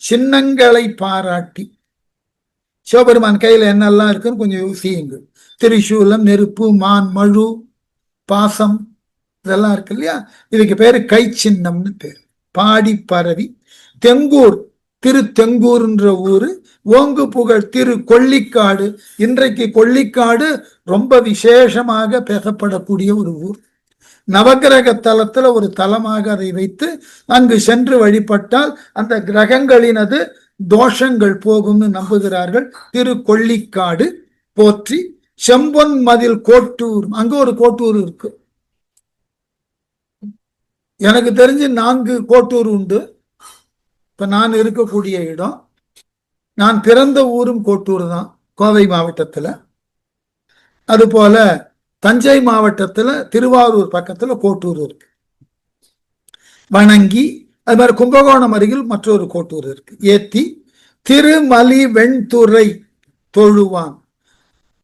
[SPEAKER 1] சின்னங்களை பாராட்டி. சிவபெருமான் கையில என்னெல்லாம் இருக்குன்னு கொஞ்சம் யோசியுங்கள். திரிசூலம், நெருப்பு, மான், மழு, பாசம் இதெல்லாம் இருக்கு இல்லையா? இதுக்கு பேரு கை சின்னம்னு பேரு. பாடி பரவி தெங்கூர் திரு தெங்கூர்ன்ற ஊரு, ஓங்கு புகழ் திரு கொள்ளிக்காடு. இன்றைக்கு கொள்ளிக்காடு ரொம்ப விசேஷமாக பேசப்படக்கூடிய ஒரு ஊர். நவகிரக தலத்துல ஒரு தலமாக அதை வைத்து அங்கு சென்று வழிபட்டால் அந்த கிரகங்களினது தோஷங்கள் போகும்னு நம்புகிறார்கள். திரு கொள்ளிக்காடு போற்றி செம்பொன் மதில் கோட்டூர். அங்க ஒரு கோட்டூர் இருக்கு. எனக்கு தெரிஞ்சு 4 கோட்டூர் உண்டு. இப்ப நான் இருக்கக்கூடிய இடம், நான் பிறந்த ஊரும் கோட்டூர் தான், கோவை மாவட்டத்துல. அது போல தஞ்சை மாவட்டத்துல திருவாரூர் பக்கத்துல கோட்டூர் இருக்கு. வணங்கி அது மாதிரி கும்பகோணம் அருகில் மற்றொரு கோட்டூர் இருக்கு. ஏத்தி திருமலி வெண்துறை தொழுவான்.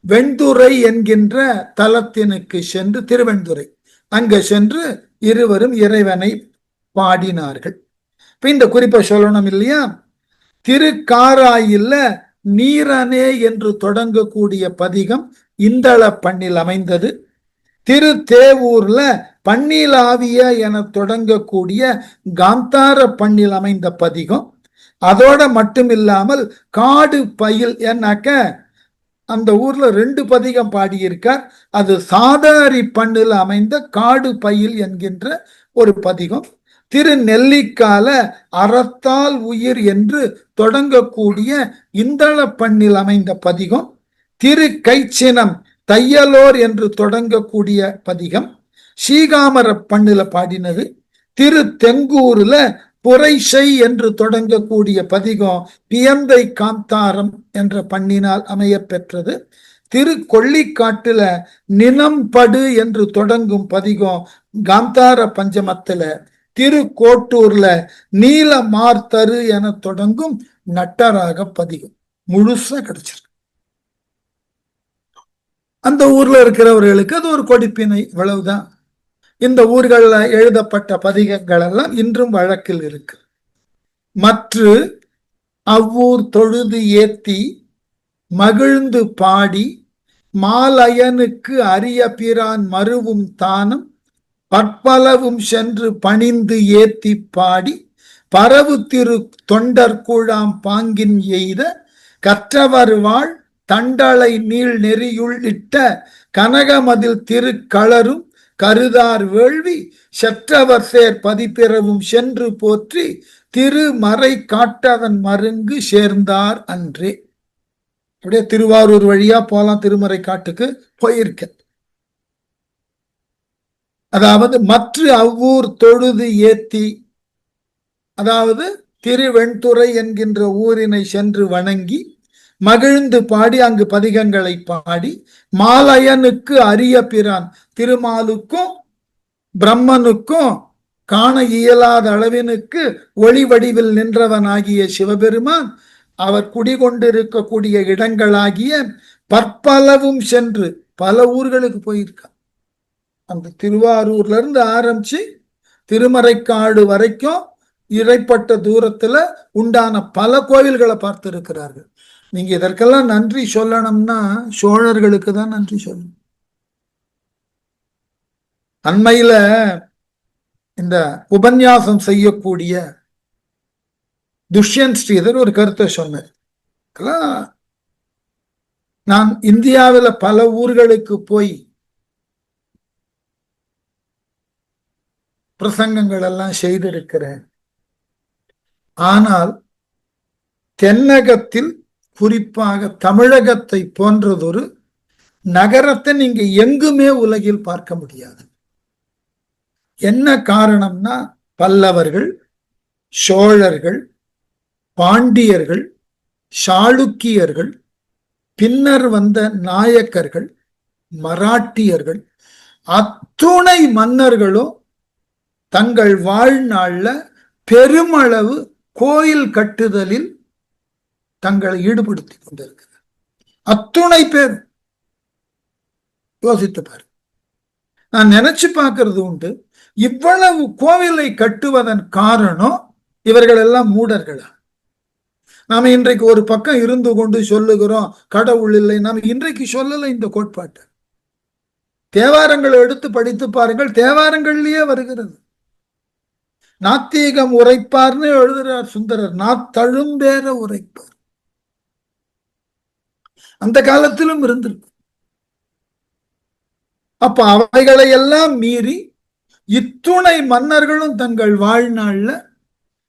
[SPEAKER 1] வெண்துறை என்கின்ற தலத்தினுக்கு சென்று, திருவெண்துறை அங்க சென்று இருவரும் இறைவனை பாடினார்கள். இப்ப இந்த குறிப்பை சொல்லணும் இல்லையா? திருக்காராயில்ல நீரனே என்று தொடங்கக்கூடிய பதிகம் இந்தள பண்ணில் அமைந்தது. திருத்தேவூர்ல பன்னிலாவிய என தொடங்கக்கூடிய காந்தார பண்ணில் அமைந்த பதிகம். அதோட மட்டும் இல்லாமல் காடு பயில் என்னாக்க அந்த ஊர்ல 2 பதிகம் பாடியிருக்கார். அது சாதாரி பண்ணில் அமைந்த காடு பயில் என்கின்ற ஒரு பதிகம். திருநெல்லிக்கால அறத்தால் உயிர் என்று தொடங்கக்கூடிய இந்தள பண்ணில் அமைந்த பதிகம். திரு கைச்சினம் தையலோர் என்று தொடங்கக்கூடிய பதிகம் ஸ்ரீகாமர பண்ணில பாடினது. திரு தெங்கூர்ல புரைசை என்று தொடங்கக்கூடிய பதிகம் பியந்தை காந்தாரம் என்ற பண்ணினால் அமைய பெற்றது. திரு கொள்ளிக்காட்டுல நினம்படு என்று தொடங்கும் பதிகம் காந்தார பஞ்சமத்துல. திருக்கோட்டூர்ல நீல மார்த்தரு என தொடங்கும் நட்டராக பதிகம் முழுசா கிடைச்சிருக்கு. அந்த ஊர்ல இருக்கிறவர்களுக்கு அது ஒரு கொடுப்பினை, இவ்வளவுதான். இந்த ஊர்கள்ல எழுதப்பட்ட பதிகங்கள் எல்லாம் இன்றும் வழக்கில் இருக்கு. மற்ற அவ்வூர் தொழுது ஏத்தி மகிழ்ந்து பாடி மாலயனுக்கு அரிய பிரான் மருவும் தானம் பற்பலவும் சென்று பணிந்து ஏத்தி பாடி பரவு திரு தொண்டர் கூழாம் பாங்கின் எய்த கற்றவர் வாழ் தண்டலை நீள் நெறியுள் இட்ட கனகமதில் திருக்களரும் கருதார் வேள்வி செற்றவர் சேர் பதிப்பிறவும் சென்று போற்றி திருமறை காட்டதன் மருங்கு சேர்ந்தார் அன்றே. அப்படியே திருவாரூர் வழியா போலாம், திருமறை காட்டுக்கு போயிருக்க. அதாவது மற்ற அவ்வூர் தொழுது ஏத்தி, அதாவது திருவெண்துறை என்கின்ற ஊரினை சென்று வணங்கி மகிழ்ந்து பாடி அங்கு பதிகங்களை பாடி மாலயனுக்கு அரிய பிரான் திருமாலுக்கும் பிரம்மனுக்கும் காண இயலாத அளவினுக்கு ஒளி வடிவில் நின்றவனாகிய சிவபெருமான் அவர் குடிகொண்டிருக்கக்கூடிய இடங்களாகிய பற்பலவும் சென்று பல ஊர்களுக்கு போயிருக்கார். அந்த திருவாரூர்ல இருந்து ஆரம்பிச்சு திருமறைக்காடு வரைக்கும் இடைப்பட்ட தூரத்துல உண்டான பல கோவில்களை பார்த்து இருக்கிறார்கள். நீங்க இதற்கெல்லாம் நன்றி சொல்லணும்னா சோழர்களுக்கு தான் நன்றி சொல்லணும். அண்மையில இந்த உபன்யாசம் செய்யக்கூடிய துஷ்யந்த் ஸ்ரீதர் ஒரு கருத்தை சொன்னார். நான் இந்தியாவில் பல ஊர்களுக்கு போய் பிரசங்கங்கள் எல்லாம் செய்திருக்கிறேன். ஆனால் தென்னகத்தில் குறிப்பாக தமிழகத்தை போன்றதொரு நகரத்தை நீங்க எங்குமே உலகில் பார்க்க முடியாது. என்ன காரணம்னா பல்லவர்கள், சோழர்கள், பாண்டியர்கள், சாளுக்கியர்கள், பின்னர் வந்த நாயக்கர்கள், மராட்டியர்கள், அத்துணை மன்னர்களும் தங்கள் வாழ்நாள்ல பெருமளவு கோயில் கட்டுதலில் தங்களை ஈடுபடுத்தி கொண்டிருக்கிறார். அத்துணை பேர் யோசித்து பாரு. நான் நினைச்சு பார்க்கறது உண்டு, இவ்வளவு கோவிலை கட்டுவதன் காரணம் இவர்கள் எல்லாம் மூடர்களா? நாம இன்றைக்கு ஒரு பக்கம் இருந்து கொண்டு சொல்லுகிறோம் கடவுள் இல்லை. நாம இன்றைக்கு சொல்லல இந்த கோட்பாட்டை. தேவாரங்களை எடுத்து படித்து பாருங்கள், தேவாரங்கள்லயே வருகிறது. நாத்தீகம் உரைப்பார்னு எழுதுறார் சுந்தரர், நாத்தழும்பேற உரைப்பார். அந்த காலத்திலும் இருந்திருக்கு. அப்ப அவைகளை எல்லாம் மீறி இத்துணை மன்னர்களும் தங்கள் வாழ்நாள்ல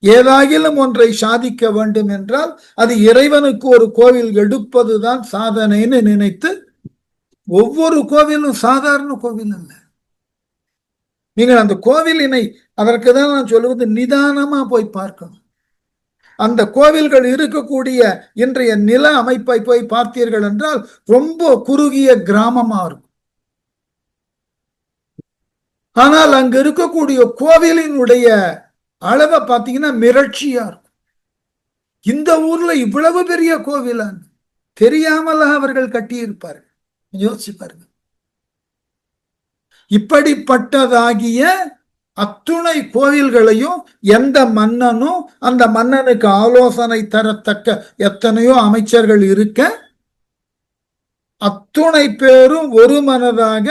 [SPEAKER 1] ஏதாகிலும் ஒன்றை சாதிக்க வேண்டும் என்றால் அது இறைவனுக்கு ஒரு கோவில் எடுப்பதுதான் சாதனைன்னு நினைத்து, ஒவ்வொரு கோவிலும் சாதாரண கோவில் அல்ல. நீங்கள் அந்த கோவிலினை, அதற்கு தான் நான் சொல்லுவது, நிதானமா போய் பார்க்கணும். அந்த கோவில்கள் இருக்கக்கூடிய இன்றைய நில அமைப்பை போய் பார்த்தீர்கள் என்றால் ரொம்ப குறுகிய கிராமமா இருக்கும். ஆனால் அங்க இருக்கக்கூடிய கோவிலினுடைய அளவை பார்த்தீங்கன்னா மிரட்சியா இருக்கும். இந்த ஊர்ல இவ்வளவு பெரிய கோவிலான் தெரியாமல அவர்கள் கட்டியிருப்பார்கள். யோசிச்சு பாருங்க. இப்படிப்பட்டதாகிய அத்துணை கோயில்களையும் எந்த மன்னனும் அந்த மன்னனுக்கு ஆலோசனை தரத்தக்க எத்தனையோ அமைச்சர்கள் இருக்க அத்துணை பேரும் ஒரு மனதாக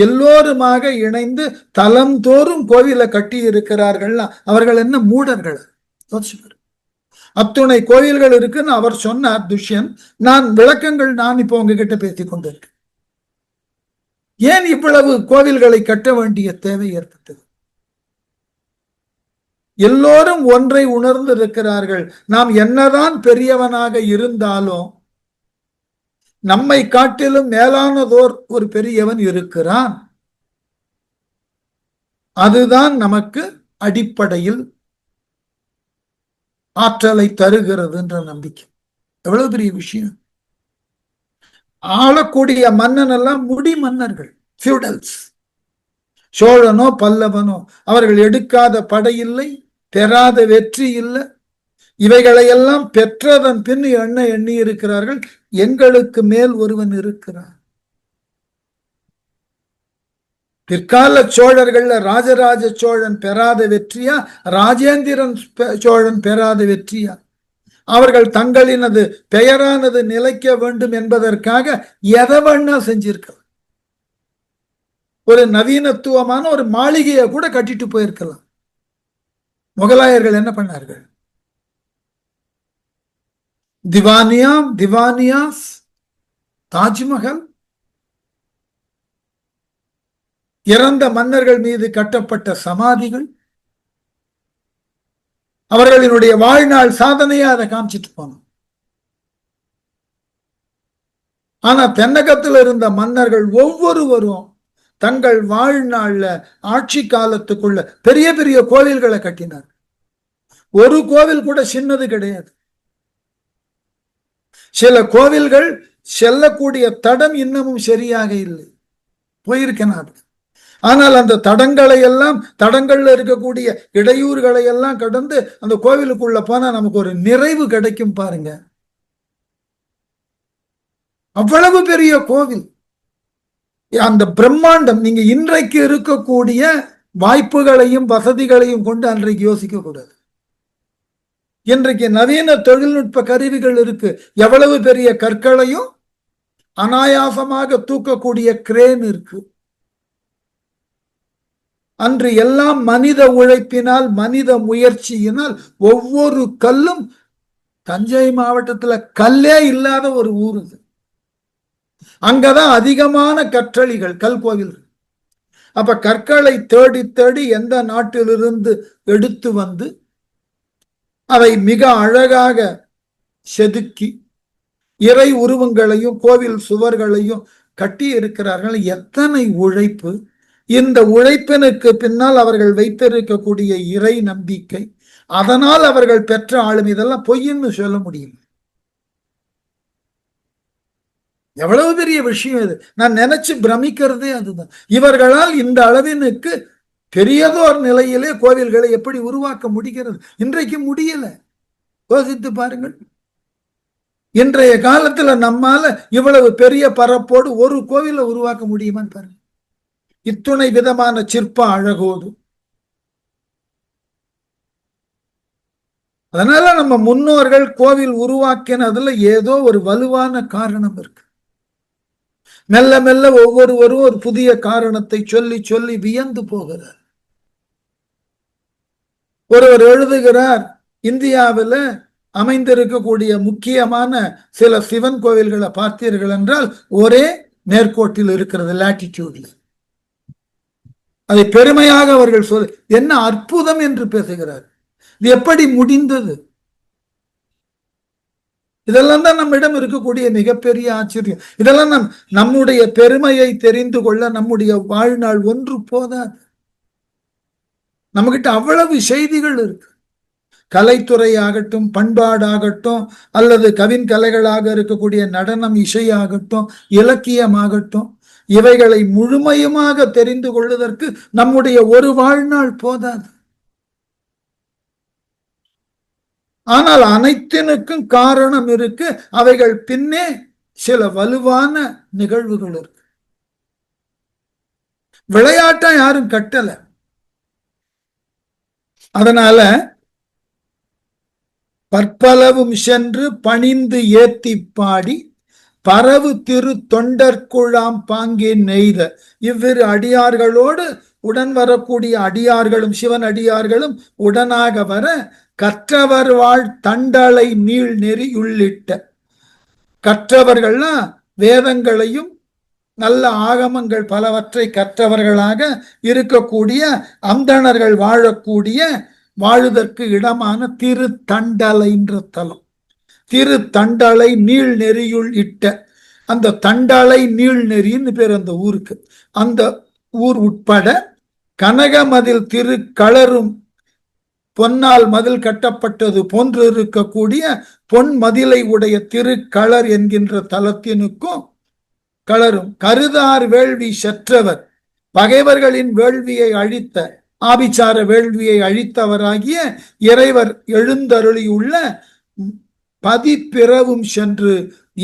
[SPEAKER 1] எல்லோருமாக இணைந்து தலம் தோறும் கோவிலை கட்டி இருக்கிறார்கள். அவர்கள் என்ன மூடர்கள்? அத்துணை கோயில்கள் இருக்குன்னு அவர் சொன்னார் துஷ்யன். நான் விளக்கங்கள் நான் இப்போ உங்ககிட்ட பேசிக் கொண்டிருக்கேன். ஏன் இவ்வளவு கோவில்களை கட்ட வேண்டிய தேவை ஏற்பட்டது? எல்லோரும் ஒன்றை உணர்ந்து இருக்கிறார்கள். நாம் என்னதான் பெரியவனாக இருந்தாலும் நம்மை காட்டிலும் மேலானதோர் ஒரு பெரியவன் இருக்கிறான். அதுதான் நமக்கு அடிப்படையில் ஆற்றலை தருகிறது என்ற நம்பிக்கை. எவ்வளவு பெரிய விஷயம்! ஆளக்கூடிய மன்னன் எல்லாம் முடி மன்னர்கள், ஃபியூடல்ஸ். சோழனோ பல்லவனோ அவர்கள் எடுக்காத படை இல்லை, பெறாத வெற்றி இல்லை. இவைகளையெல்லாம் பெற்றதன் பின் எண்ணி இருக்கிறார்கள், எங்களுக்கு மேல் ஒருவன் இருக்கிறான். பிற்கால சோழர்கள்ல ராஜராஜ சோழன் பெறாத வெற்றியா, ராஜேந்திரன் சோழன் பெறாத வெற்றியா? அவர்கள் தங்களினது பெயரானது நிலைக்க வேண்டும் என்பதற்காக எதை வேணா செஞ்சிருக்கலாம். ஒரு நவீனத்துவமான ஒரு மாளிகையை கூட கட்டிட்டு போயிருக்கலாம். முகலாயர்கள் என்ன பண்ணார்கள்? திவானியாஸ், தாஜ்மஹல், இறந்த மன்னர்கள் மீது கட்டப்பட்ட சமாதிகள், அவர்களினுடைய வாழ்நாள் சாதனையா அதை காமிச்சிட்டு போனோம். ஆனா தென்னகத்தில் இருந்த மன்னர்கள் ஒவ்வொருவரும் தங்கள் வாழ்நாள்ல ஆட்சி காலத்துக்குள்ள பெரிய பெரிய கோவில்களை கட்டினார். ஒரு கோவில் கூட சின்னது கிடையாது. சில கோவில்கள் செல்லக்கூடிய தடம் இன்னமும் சரியாக இல்லை, போயிருக்கேன். ஆனால் அந்த தடங்களை எல்லாம், தடங்கள்ல இருக்கக்கூடிய இடையூறுகளை எல்லாம் கடந்து அந்த கோவிலுக்குள்ள போனா நமக்கு ஒரு நிறைவு கிடைக்கும் பாருங்க. அவ்வளவு பெரிய கோவில், அந்த பிரம்மாண்டம். நீங்க இன்றைக்கு இருக்கக்கூடிய வாய்ப்புகளையும் வசதிகளையும் கொண்டு அன்றைக்கு யோசிக்க கூடாது. இன்றைக்கு நவீன தொழில்நுட்ப கருவிகள் இருக்கு. எவ்வளவு பெரிய கற்களையும் அனாயாசமாக தூக்கக்கூடிய கிரேன் இருக்கு. அன்று எல்லாம் மனித உழைப்பினால், மனித முயற்சியினால் ஒவ்வொரு கல்லும், தஞ்சை மாவட்டத்துல கல்லே இல்லாத ஒரு ஊர் இது. அங்கதான் அதிகமான கற்றளிகள், கல் கோவில்கள். அப்ப கற்களை தேடி தேடி எந்த நாட்டிலிருந்து எடுத்து வந்து அதை மிக அழகாக செதுக்கி இறை உருவங்களையும் கோவில் சுவர்களையும் கட்டி இருக்கிறார்கள். எத்தனை உழைப்பு! இந்த உழைப்பினுக்கு பின்னால் அவர்கள் வைத்திருக்கக்கூடிய இறை நம்பிக்கை, அதனால் அவர்கள் பெற்ற ஆளுமை, இதெல்லாம் பொய்ன்னு சொல்ல முடியும். எவ்வளவு பெரிய விஷயம் இது! நான் நினைச்சு பிரமிக்கிறதே அதுதான். இவர்களால் இந்த அளவினுக்கு பெரியதோர் நிலையிலே கோவில்களை எப்படி உருவாக்க முடிகிறது? இன்றைக்கு முடியல. யோசித்து பாருங்கள். இன்றைய காலத்துல நம்மால இவ்வளவு பெரிய பரப்போடு ஒரு கோவிலை உருவாக்க முடியுமான்னு பாருங்க. இத்துணை விதமான சிற்ப அழகோடு. அதனால நம்ம முன்னோர்கள் கோவில் உருவாக்கினதுல ஏதோ ஒரு வலுவான காரணம் இருக்கு. மெல்ல மெல்ல ஒவ்வொருவரும் ஒரு புதிய காரணத்தை சொல்லி சொல்லி வியந்து போகிறார். ஒருவர் எழுதுகிறார், இந்தியாவில் அமைந்திருக்கக்கூடிய முக்கியமான சில சிவன் கோவில்களை பார்த்தீர்கள் என்றால் ஒரே நேர்கோட்டில் இருக்கிறது, லாட்டிடியூட்ல. அதை பெருமையாக அவர்கள் என்ன அற்புதம் என்று பேசுகிறார். இது எப்படி முடிந்தது? இதெல்லாம் தான் நம்மிடம் இருக்கக்கூடிய மிகப்பெரிய ஆச்சரியம். இதெல்லாம் நம்முடைய பெருமையை தெரிந்து கொள்ள நம்முடைய வாழ்நாள் ஒன்று போதாது. நம்மகிட்ட அவ்வளவு செய்திகள் இருக்கு. கலைத்துறை ஆகட்டும், பண்பாடாகட்டும், அல்லது கவின் கலைகளாக இருக்கக்கூடிய நடனம், இசையாகட்டும், இலக்கியமாகட்டும், இவைகளை முழுமையுமாக தெரிந்து கொள்வதற்கு நம்முடைய ஒரு வாழ்நாள் போதாது. ஆனால் அனைத்தினுக்கும் காரணம் இருக்கு. அவைகள் பின்னே சில வலுவான நிகழ்வுகள் இருக்கு. விளையாட்டா யாரும் கட்டல. அதனால பற்பலவும் சென்று பணிந்து ஏத்தி பாடி பரவு திரு தொண்டர்குழாம் பாங்கே நெய்த இவ்விரு அடியார்களோடு உடன் வரக்கூடிய அடியார்களும் சிவன் அடியார்களும் உடனாக வர கற்றவர் வாழ் தண்டலை நீள் நெறி உள்ளிட்ட கற்றவர்கள்னா வேதங்களையும் நல்ல ஆகமங்கள் பலவற்றை கற்றவர்களாக இருக்கக்கூடிய அந்தணர்கள் வாழக்கூடிய வாழுதற்கு இடமான திரு தண்டலைன்ற தலம். திரு தண்டலை நீள் நெறியுள் இட்ட அந்த தண்டலை நீள் நெறின்னு பேர் அந்த ஊருக்கு. அந்த ஊர் உட்பட கனகமதில் திரு களரும் பொன்னால் மதில் கட்டப்பட்டது போன்று இருக்கக்கூடிய பொன் மதிலை உடைய திருக்களர் என்கின்ற தலத்தினுக்கும் களரும் கருதார் வேள்வி செற்றவர் பகைவர்களின் வேள்வியை அழித்த ஆபிச்சார வேள்வியை அழித்தவராகிய இறைவர் எழுந்தருளியுள்ள பதிப்பிறவும் சென்று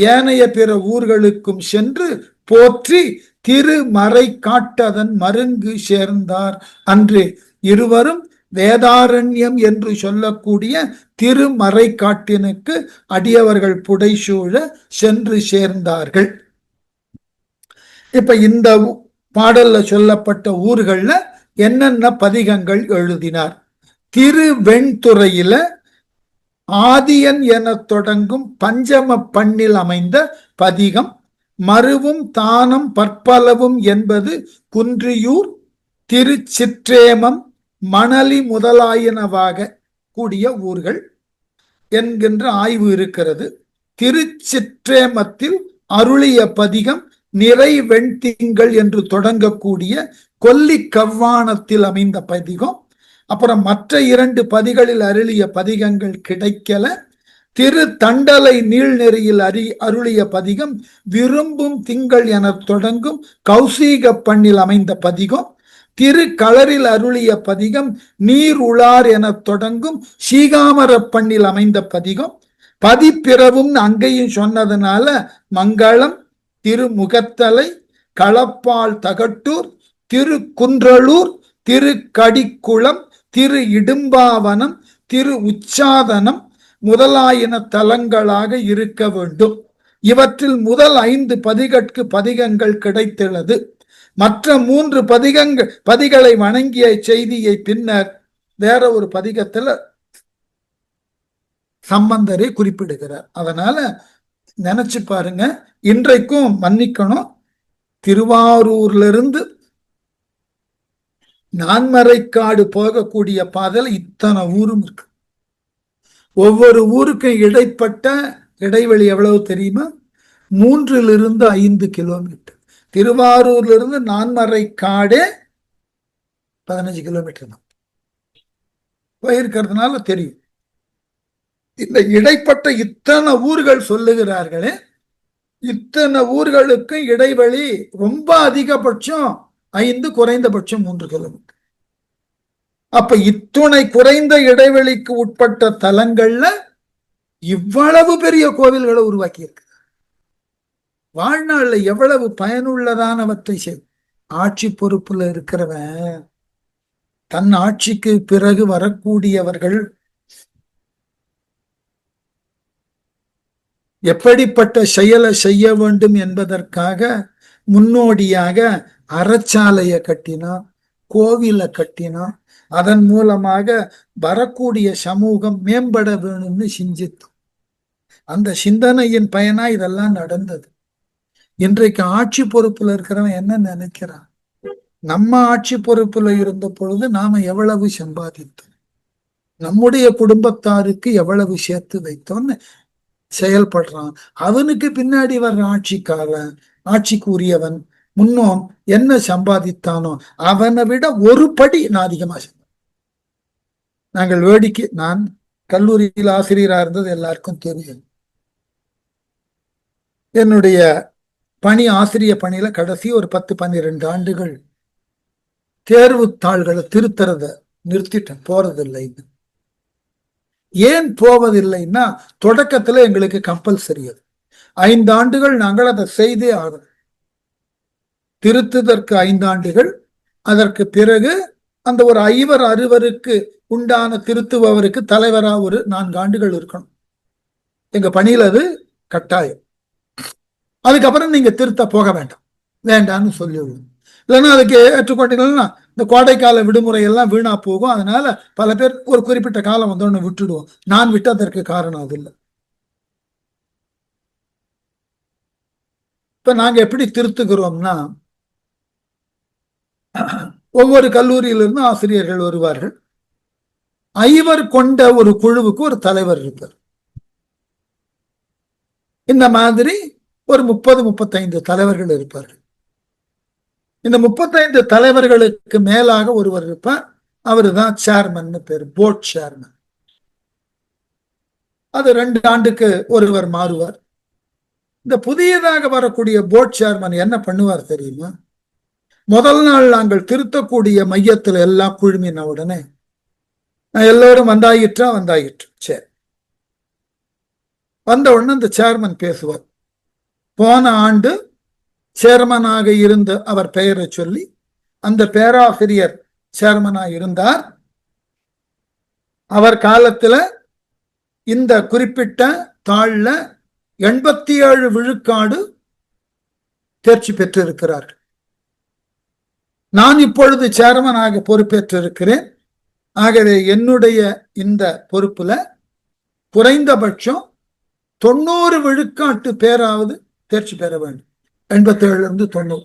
[SPEAKER 1] ஏனைய பிற ஊர்களுக்கும் சென்று போற்றி திருமறை காட்டதன் மருங்கு சேர்ந்தார் அன்று. இருவரும் வேதாரண்யம் என்று சொல்லக்கூடிய திருமறை காட்டினுக்கு அடியவர்கள் புடைசூழ சென்று சேர்ந்தார்கள். இப்ப இந்த பாடல்ல சொல்லப்பட்ட ஊர்கள்ல என்னென்ன பதிகங்கள் எழுதினார்? திருவெண்துறையில ஆதியன் என தொடங்கும் பஞ்சம பண்ணில் அமைந்த பதிகம் மருவும் தானம் பற்பலவும் என்பது குன்றியூர் திருச்சிற்றேமம் மணலி முதலாயினவாக கூடிய ஊர்கள் என்கின்ற ஆய்வு இருக்கிறது. திருச்சிற்றேமத்தில் அருளிய பதிகம் நிறை வெண்திங்கள் என்று தொடங்கக்கூடிய கொல்லி கவ்வானத்தில் அமைந்த பதிகம். அப்புறம் மற்ற 2 பதிகளில் அருளிய பதிகங்கள் கிடைக்கல. திரு தண்டலை நீள்நெறியில் அருளிய பதிகம் விரும்பும் திங்கள் என தொடங்கும் கௌசீக பண்ணில் அமைந்த பதிகம். திரு களரில் அருளிய பதிகம் நீர் உளார் என தொடங்கும் சீகாமர பண்ணில் அமைந்த பதிகம். பதிப்பிறவும் அங்கேயும் சொன்னதுனால மங்களம், திருமுகத்தலை, களப்பால் தகட்டூர், திரு குன்றலூர், திரு கடிக்குளம், திரு இடும்பாவனம், திரு உச்சாதனம் முதலாயின தலங்களாக இருக்க வேண்டும். இவற்றில் முதல் 5 பதிகங்கள் கிடைத்துள்ளது. மற்ற 3 பதிகளை வணங்கிய செய்தியை பின்னர் வேற ஒரு பதிகத்துல சம்பந்தரை குறிப்பிடுகிறார். அதனால நினைச்சு பாருங்க. இன்றைக்கும் மன்னிக்கணும், திருவாரூர்ல இருந்து நான்மறைக்காடு போகக்கூடிய பாதையில இத்தனை ஊரும் இருக்கு. ஒவ்வொரு ஊருக்கும் இடைப்பட்ட இடைவெளி எவ்வளவு தெரியுமா? 3-5 கிலோமீட்டர். திருவாரூர்ல இருந்து நான்மறைக்காடே 15 கிலோமீட்டர் தான். போயிருக்கிறதுனால தெரியும். இந்த இடைப்பட்ட இத்தனை ஊர்கள் சொல்லுகிறார்களே, இத்தனை ஊர்களுக்கு இடைவெளி ரொம்ப அதிகபட்சம் 5, குறைந்தபட்சம் 3 கிலோமீட்டர். அப்ப இத்துணை குறைந்த இடைவெளிக்கு உட்பட்ட தலங்கள்ல இவ்வளவு பெரிய கோவில்களை உருவாக்கி இருக்கு. வாழ்நாள்ல எவ்வளவு பயனுள்ளதானவற்றை செய். ஆட்சி பொறுப்புல இருக்கிறவன் தன் ஆட்சிக்கு பிறகு வரக்கூடியவர்கள் எப்படிப்பட்ட செயலை செய்ய வேண்டும் என்பதற்காக முன்னோடியாக அறச்சாலையை கட்டினான், கோவிலை கட்டினான். அதன் மூலமாக வரக்கூடிய சமூகம் மேம்பட வேணும்னு சிந்தித்தோம். அந்த சிந்தனையின் பயனா இதெல்லாம் நடந்தது. இன்றைக்கு ஆட்சி பொறுப்புல இருக்கிறவன் என்ன நினைக்கிறான்? நம்ம ஆட்சி பொறுப்புல இருந்த பொழுது நாம எவ்வளவு சம்பாதித்தோம், நம்முடைய குடும்பத்தாருக்கு எவ்வளவு சேர்த்து வைத்தோம்னு செயல்படுறான். அவனுக்கு பின்னாடி வர்ற ஆட்சிக்காரன், ஆட்சிக்கு உரியவன் முன்னோன் என்ன சம்பாதித்தானோ அவனை விட ஒரு படி நான் அதிகமா சம்பாதி. நாங்கள் வேடிக்கை, நான் கல்லூரியில் ஆசிரியரா இருந்தது எல்லாருக்கும் தெரியும். என்னுடைய பணி ஆசிரிய பணியில கடைசி ஒரு 10-12 ஆண்டுகள் தேர்வு தாள்களை திருத்தறத நிறுத்திட்டேன், போறதில்லை. ஏன் போவதில்லைன்னா, தொடக்கத்துல எங்களுக்கு கம்பல்சரி அது. 5 ஆண்டுகள் நாங்கள் அதை செய்தே ஆகும். திருத்துதற்கு 5 ஆண்டுகள், அதற்கு பிறகு அந்த ஒரு 5 உண்டான திருத்துபவருக்கு தலைவரா ஒரு 4 ஆண்டுகள் இருக்கணும். எங்க பணியில் அது கட்டாயம். அதுக்கப்புறம் நீங்க திருத்த போக வேண்டாம், வேண்டாம்னு சொல்லிவிடும். இல்லைன்னா அதுக்கு ஏற்றுக்கொண்டீங்கன்னா இந்த கோடைக்கால விடுமுறை எல்லாம் வீணா போகும். அதனால பல பேர் ஒரு குறிப்பிட்ட காலம் வந்தோன்னு விட்டுடுவோம். நான் விட்டதற்கு காரணம் அது இல்லை. இப்ப நாங்க எப்படி திருத்துகிறோம்னா, ஒவ்வொரு கல்லூரியிலிருந்து ஆசிரியர்கள் வருவார்கள். 5 கொண்ட ஒரு குழுவுக்கு ஒரு தலைவர் இருப்பார். இந்த மாதிரி ஒரு 30-35 தலைவர்கள் இருப்பார்கள். இந்த 35 தலைவர்களுக்கு மேலாக ஒருவர் இருப்பார். அவரு தான் சேர்மன் பேர், போர்ட் சேர்மன். அது 2 ஆண்டுக்கு ஒருவர் மாறுவார். இந்த புதியதாக வரக்கூடிய போர்ட் சேர்மன் என்ன பண்ணுவார் தெரியுமா? முதல் நாள் நாங்கள் திருத்தக்கூடிய மையத்தில் எல்லாம் குழுமின உடனே எல்லோரும் வந்தாயிற்றா, சரி. வந்த உடனே இந்த சேர்மன் பேசுவார். போன ஆண்டு சேர்மனாக இருந்த அவர் பெயரை சொல்லி, அந்த பேராசிரியர் சேர்மனாக இருந்தார், அவர் காலத்துல இந்த குறிப்பிட்ட தாள்ல 87 விழுக்காடு தேர்ச்சி பெற்றிருக்கிறார்கள். நான் இப்பொழுது சேர்மனாக பொறுப்பேற்றிருக்கிறேன். ஆகவே என்னுடைய இந்த பொறுப்புல குறைந்தபட்சம் 90 விழுக்காட்டு பேராவது தேர்ச்சி பெற வேண்டும். 87 90.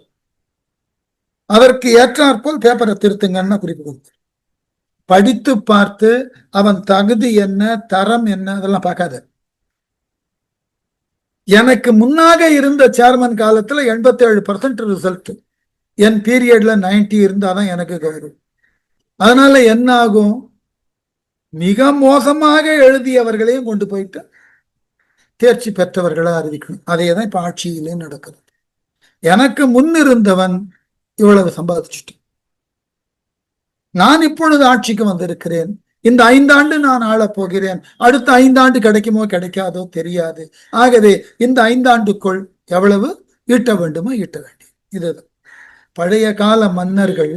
[SPEAKER 1] அதற்கு ஏற்றாற்போல் பேப்பரை திருத்துங்கன்னு குறிப்பு கொடுத்து, படித்து பார்த்து அவன் தகுதி என்ன, தரம் என்ன, அதெல்லாம் பார்க்காத. எனக்கு முன்னாக இருந்த சேர்மன் காலத்துல 87% ரிசல்ட், என் பீரியட்ல 90 இருந்தாதான் எனக்கு கௌரவம். அதனால என்ன ஆகும்? மிக மோசமாக எழுதியவர்களையும் கொண்டு போயிட்டு தேர்ச்சி பெற்றவர்களை அறிவிக்கணும். அதையேதான் இப்ப ஆட்சியிலே நடக்குது. எனக்கு முன் இருந்தவன் இவ்வளவு சம்பாதிச்சுட்டு, நான் இப்பொழுது ஆட்சிக்கு வந்திருக்கிறேன், இந்த 5 ஆண்டு நான் ஆளப் போகிறேன், அடுத்த 5 ஆண்டு கிடைக்குமோ கிடைக்காதோ தெரியாது. ஆகவே இந்த 5 ஆண்டுக்குள் எவ்வளவு ஈட்ட வேண்டுமோ ஈட்ட வேண்டும். இதுதான் பழைய கால மன்னர்கள்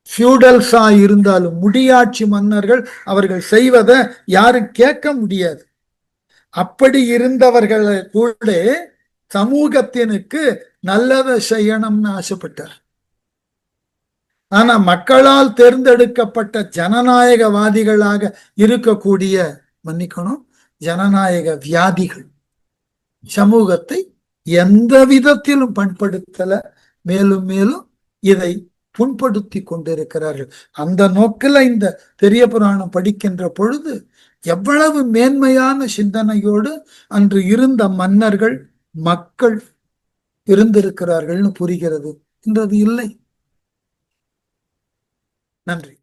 [SPEAKER 1] ஃபியூடல்ஸா இருந்தாலும், முடியாட்சி மன்னர்கள், அவர்கள் செய்வதை யாரும் கேட்க முடியாது. அப்படி இருந்தவர்களை கூட சமூகத்தினுக்கு நல்லதை செய்யணும்னு ஆசைப்பட்டார். ஆனா மக்களால் தேர்ந்தெடுக்கப்பட்ட ஜனநாயகவாதிகளாக இருக்கக்கூடிய, மன்னிக்கணும், ஜனநாயக வியாதிகள் சமூகத்தை எந்த விதத்திலும் பண்படுத்தல, மேலும் மேலும் இதை புண்படுத்தி கொண்டிருக்கிறார்கள். அந்த நோக்கில இந்த பெரிய புராணம் படிக்கின்ற பொழுது எவ்வளவு மேன்மையான சிந்தனையோடு அன்று இருந்த மன்னர்கள், மக்கள் இருந்திருக்கிறார்கள்னு புரிகிறது. என்றது இல்லை. நன்றி.